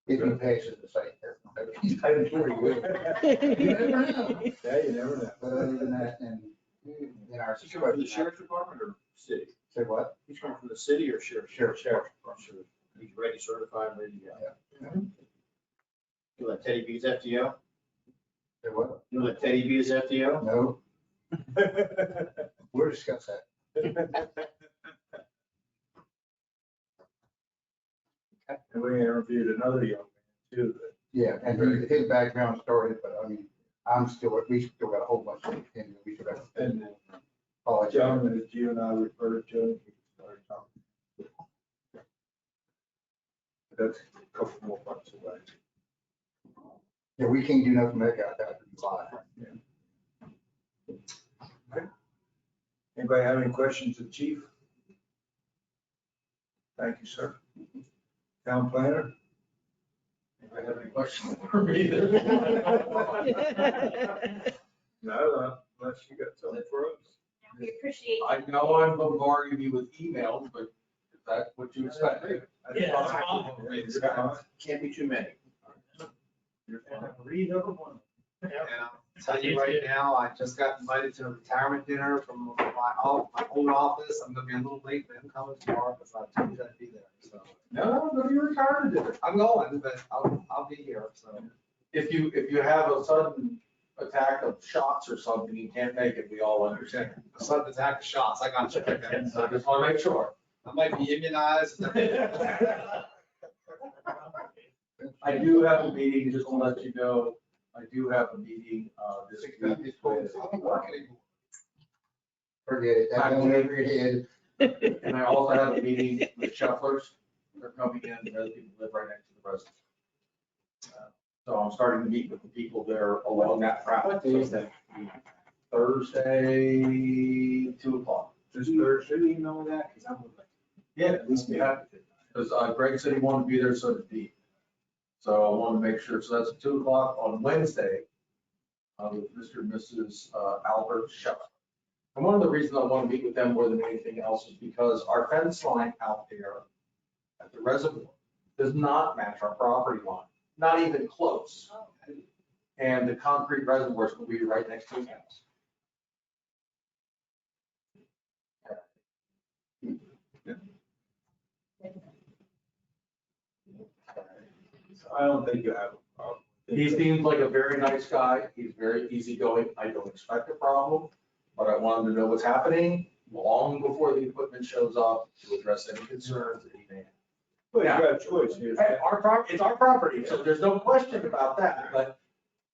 If he passes the site test. I'm sure you will. You never know. Yeah, you never know. But other than that, and then our. He's coming from the sheriff's department or city? Say what? He's coming from the city or sheriff? Sheriff's Sheriff's department. He's ready, certified, ready to go. You let Teddy be his FTO? Say what? You let Teddy be his FTO? No, we'll discuss that. And we interviewed another young man too. Yeah, and his background started, but I mean, we still got a whole bunch of things that we should have. And Apologize. gentleman that you and I referred to, he started talking. That's a couple more months away. Yeah, we can't do nothing like that after July. Anybody have any questions of chief? Thank you, sir. Town planner? Anybody have any questions for me? No, unless you got something for us. We appreciate. I know I'm bombarding you with emails, but is that what you expect? Can't be too many. Read over one. And I'll tell you right now, I just got invited to a retirement dinner from my old office. I'm gonna be a little late, but I'm coming tomorrow because I told you I'd be there, so. No, no, you're retired dinner. I'm going, but I'll be here, so. If you have a sudden attack of shots or something, you can't make it, we all understand. A sudden attack of shots, I got you. So I just want to make sure. I might be immunized. I do have a meeting, just to let you know, I do have a meeting this week. Forget it, that won't over your head. And I also have a meeting with Shufflers. They're coming in, the other people live right next to the residence. So I'm starting to meet with the people there along that route. Thursday, 2:00. This Thursday? Should you know that? Because I'm. Yeah, at least we have, because Greg said he wanted to be there, so did Dee. So I wanted to make sure, so that's 2:00 on Wednesday with Mr. and Mrs. Albert Shuffler. And one of the reasons I want to meet with them more than anything else is because our fence line out there at the reservoir does not match our property line, not even close. And the concrete reservoirs will be right next to the house. I don't think you have a problem. He seems like a very nice guy. He's very easygoing. I don't expect a problem, but I want him to know what's happening long before the equipment shows up to address any concerns that he may have. Well, you got a choice here. Hey, it's our property, so there's no question about that. But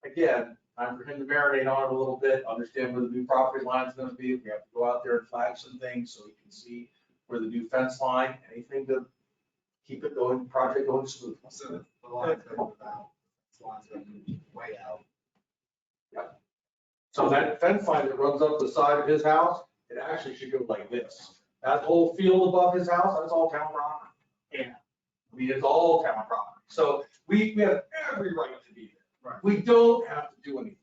again, time for him to marinate on it a little bit, understand where the new property line is going to be. We have to go out there and flag some things so he can see where the new fence line, anything to keep it going, project going smooth. So the line's going about, this line's going way out. So that fence line that runs up the side of his house, it actually should go like this. That whole field above his house, that's all town property. Yeah. I mean, it's all town property. So we have every right to be there. Right. We don't have to do anything.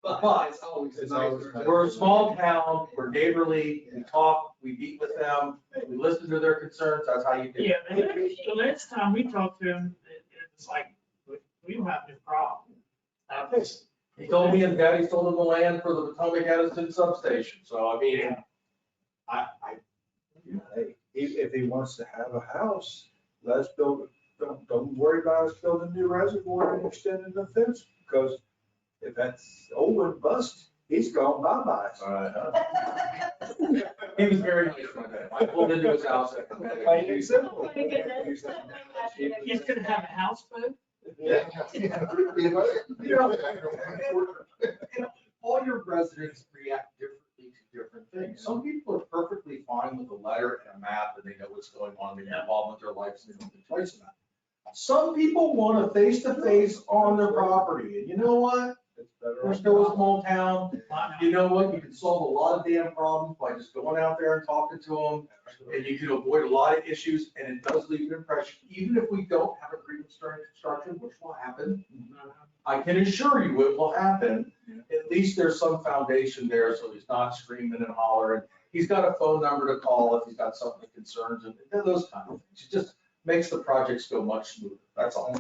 But it's always nice. We're a small town, we're neighborly, we talk, we meet with them, we listen to their concerns, that's how you do it. Yeah, the last time we talked to him, it was like, we don't have any problem. He told me his daddy sold him the land for the Potomac Edison substation, so I mean, Hey, if he wants to have a house, let's build, don't worry about us building a new reservoir and extending the fence, because if that's old and bust, he's gone bye-bye. He was very nice one day. I pulled into his house. Plain and simple. He's gonna have a houseboat? Yeah. All your residents react differently to different things. Some people are perfectly fine with a letter and a map and they know what's going on, they're involved with their lives and they don't think twice about it. Some people want a face-to-face on their property, and you know what? We're still a small town. You know what? You can solve a lot of damn problems by just going out there and talking to them. And you can avoid a lot of issues, and it does leave an impression, even if we don't have a grievance during construction, which will happen. I can assure you it will happen. At least there's some foundation there, so he's not screaming and hollering. He's got a phone number to call if he's got something that concerns him, those kind of things. It just makes the projects go much smoother. That's all.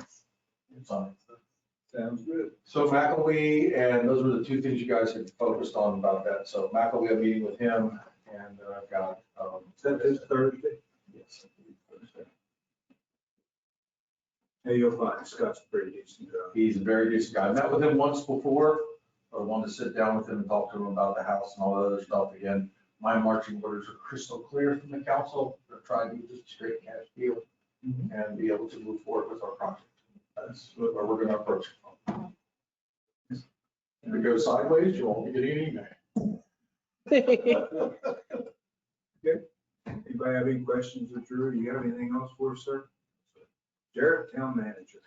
Sounds good. So McElwee, and those were the two things you guys had focused on about that. So McElwee, I'm meeting with him, and I've got. Is that this Thursday? Yes. Hey, you'll find Scott's a pretty decent guy. He's a very decent guy. I met with him once before. I wanted to sit down with him and talk to him about the house and all the other stuff. Again, my marching orders are crystal clear from the council. They're trying to do just a straight cash deal and be able to move forward with our project. That's where we're gonna approach it from. If it goes sideways, you won't be getting an email. Okay. Anybody have any questions of Drew? You got anything else for us, sir? Jared, town manager.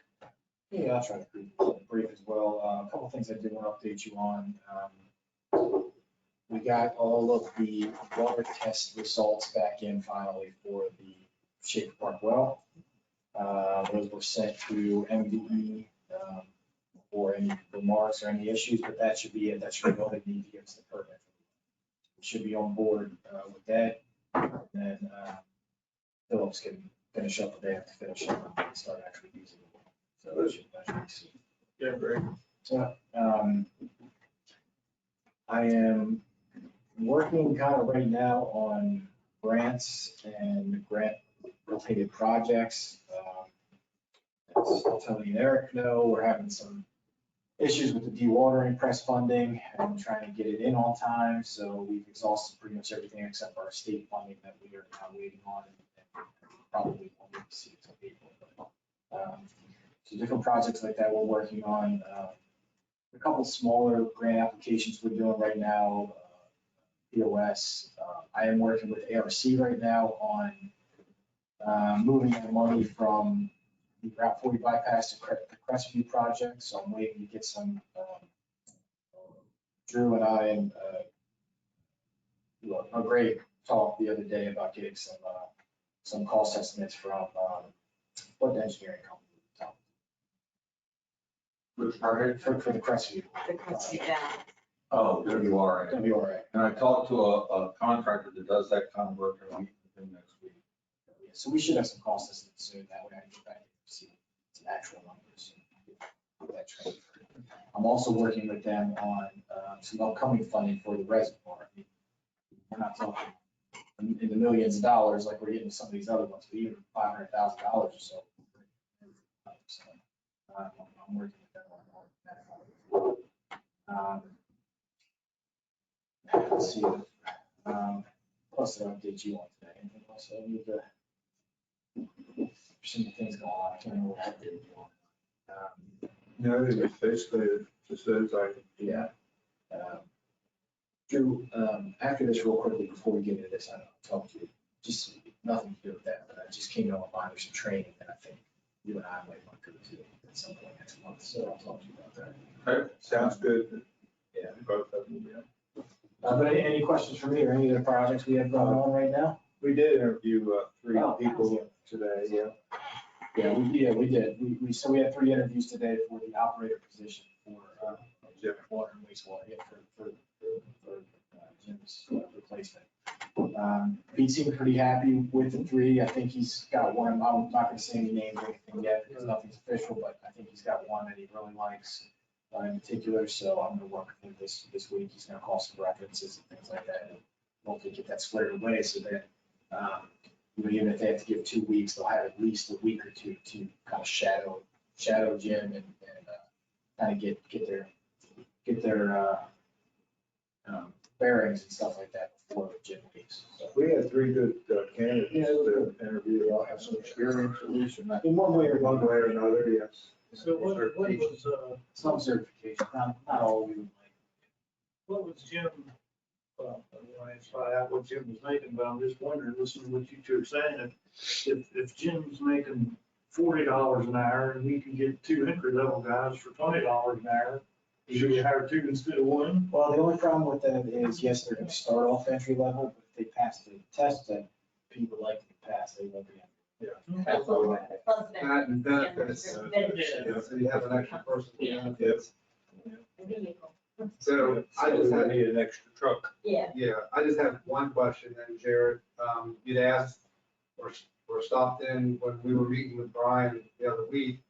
Yeah, I'll try to be brief as well. A couple of things I did want to update you on. We got all of the water test results back in finally for the Shaker Park well. Those were sent to MDE for any remarks or any issues, but that should be it. That should be all they need to give us the permit. We should be on board with that. And then Phillips can finish up what they have to finish up and start actually using it. So that should be soon. Yeah, great. So, I am working kind of right now on grants and grant-related projects. As Tony and Eric know, we're having some issues with the dewatering press funding and trying to get it in on time. So we've exhausted pretty much everything except our state funding that we are now waiting on and probably won't need to see until April. So different projects like that we're working on. A couple smaller grant applications we're doing right now, POS. I am working with ARC right now on moving that money from the Route 40 bypass to the Crestview project. So I'm waiting to get some, Drew and I and a great talk the other day about getting some cost estimates from what the engineering company. For the Crestview. The Crestview down. Oh, WRA. WRA. And I talked to a contractor that does that kind of work, and I'll meet with him next week. So we should have some cost estimates soon. That way I can get back and see some actual numbers. and that transfer. I'm also working with them on some upcoming funding for the reservoir. I mean, we're not talking in the millions of dollars like we're getting some of these other ones, but even $500,000 or so. So, I'm working with them on that. Let's see. Plus, I'll update you on today. Anything else I need to? There's some things going on. I can't remember what I did. No, it was basically just as I. Yeah. Drew, after this real quickly, before we get into this, I'll talk to you, just nothing to do with that, but I just came to mind, there's some training that I think you and I might want to go to at some point next month, so I'll talk to you about that. Okay, sounds good. Yeah. Both of them, yeah. But any questions for me or any of the projects we have going on right now? We did interview three Oh, people today, yeah. Yeah, we did. So we had 3 interviews today for the operator position for water and wastewater, yeah, for Jim's replacement. Pete seemed pretty happy with the 3. I think he's got one. I'm not going to say any names or anything yet because nothing's official, but I think he's got one that he really likes in particular. So I'm going to work with him this week. He's going to call some references and things like that, and hopefully get that squared away so that even if they have to give 2 weeks, they'll have at least a week or 2 to kind of shadow Jim and kind of get their bearings and stuff like that for the gym piece. So, We had three good candidates to interview. They all have some experience, at least, in in one way or one another, way or another, yes. So what was, some certification, not all we would like. what was Jim, I asked out what Jim was making, but I'm just wondering, listening to what you two are saying, if Jim's making $40 an hour and we can get two entry level guys for $20 an hour, should we hire two instead of one? Well, the only problem with that is, yes, they're gonna start off entry level, but if they pass the test that people like to pass, they won't be. Plus That and benefits. benefits. Benefits. Yeah, so you have an extra person. Yeah. Yes. Vehicle. So I just We had, need an extra truck. Yeah. yeah, I just have one question then, Jared. You'd asked or stopped in when we were meeting with Brian the other week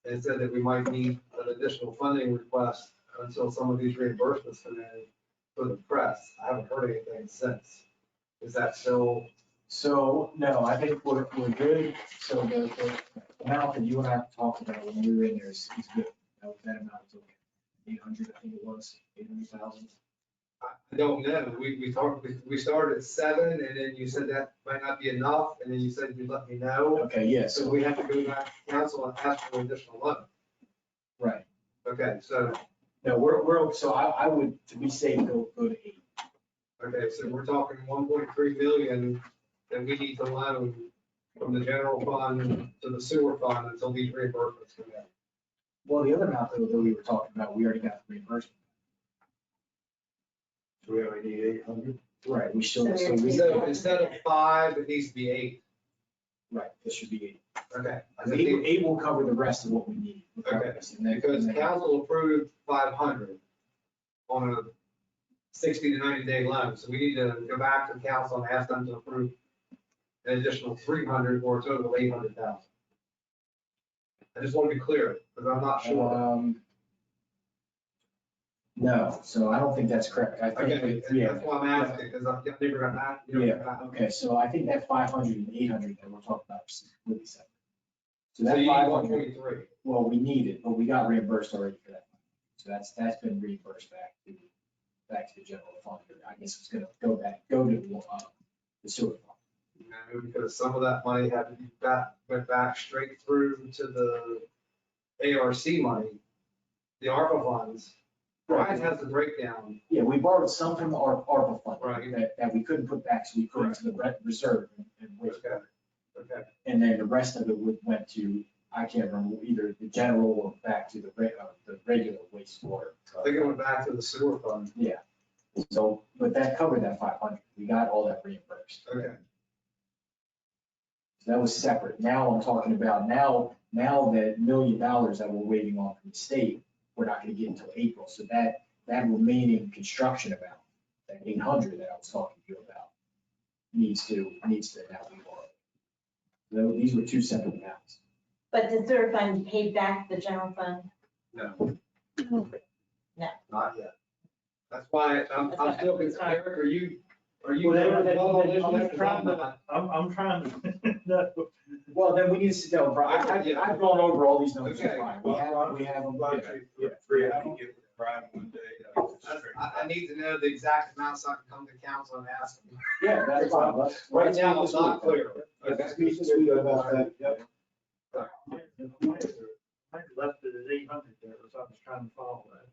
and said that we might need an additional funding request until some of these reimbursements come in for the press. I haven't heard anything since. Is that still? So, no, I think we're good. So the amount that you and I talked about when we were in there is good. That amount is okay. 800, I think it was, 800,000. I don't know. We started at 7 and then you said that might not be enough and then you said you'd let me know. Okay, yes, So we have to go back to council and ask for additional money. right. Okay, so, No, we're, so I would, to be safe, go to 8. okay, so we're talking 1.3 million that we need to loan from the general fund to the sewer fund until these reimbursements come in. Well, the other amount that we were talking about, we already got the reimbursement. So we only need 800. Right, we still, so we, So instead of 5, it needs to be 8. right, this should be 8. Okay. And 8 will cover the rest of what we need. Okay, And then- because council approved 500 on a 60 to 90 day loan. So we need to go back to council and ask them to approve an additional 300 or a total of 800,000. I just want to be clear, because I'm not sure. No, so I don't think that's correct. I Okay, think, and yeah. that's why I'm asking, because I've never got that. you never Yeah, got that. okay, so I think that 500 and 800 that we're talking about is completely separate. So So that you need 500, 123. well, we need it, but we got reimbursed already for that. So that's been reimbursed back to the general fund. I guess it's gonna go to the sewer fund. No, because some of that money had to be went back straight through to the ARC money, the ARPA funds. Brian has the breakdown. Yeah, we borrowed some from our ARPA fund. Right. That we couldn't put back, so we put into the reserve and waste. Okay. Okay. And then the rest of it went to, I can't remember, either the general or back to the regular wastewater. I think it went back to the sewer fund. Yeah. So, but that covered that 500. We got all that reimbursed. Okay. So that was separate. Now I'm talking about now that $1 million that we're waiting on from the state, we're not gonna get until April. So that remaining construction amount, that 800 that I was talking to you about, needs to now be borrowed. So these were two separate amounts. But the sewer fund paid back the general fund? No. No. Not yet. That's why I'm still concerned. Eric, are you? I'm trying to, no. Well, then we need to sit down, Brian. I've gone over all these numbers. Okay. Brian. We have them. Three, I can get with Brian one day. I need to know the exact amount so I can come to council and ask them. Yeah, that's fine. Right now, it's not clear. Let's meet this week about that. Yep. I left it at 800 there, so I was trying to follow that.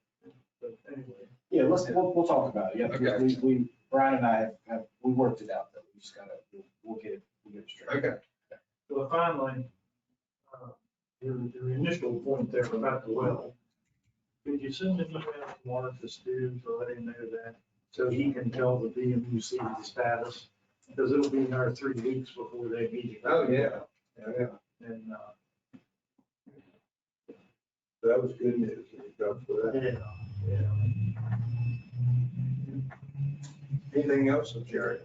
But anyway. Yeah, we'll talk about it. Yeah, Okay. we, Brian and I have, we worked it out though. We just gotta, we'll get it straight. Okay. So finally, your initial point there about the well, could you send an email to Marcus Stew to let him know that, so he can tell the DMUC the status? Because it'll be another 3 weeks before they meet. Oh, yeah. Yeah. And, That was good news. For that. yeah. Anything else, Jerry?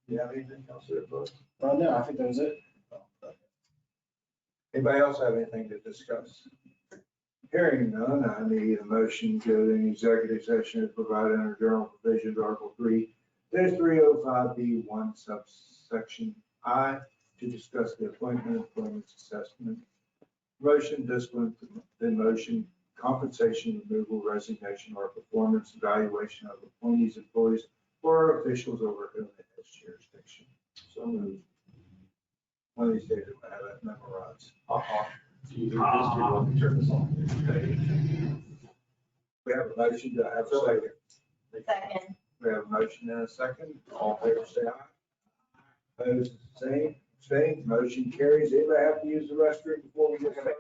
You have anything else there, folks? No, I think that was it. Anybody else have anything to discuss? Hearing none, I need a motion to go in executive session as provided under general provisions, Article 3, there's 305B1 subsection I, to discuss the appointment, employment assessment, promotion, discipline, demotion, compensation, removal, resignation, or performance evaluation of appointees, employees, or officials over whom it has jurisdiction. So moved. One of these days we'll have that memorized. Turn this on. We have a motion, do I have a second? Second. We have a motion and a second. All in favor, say aye. Opposed, same, motion carries. Anybody have to use the restroom before we get started?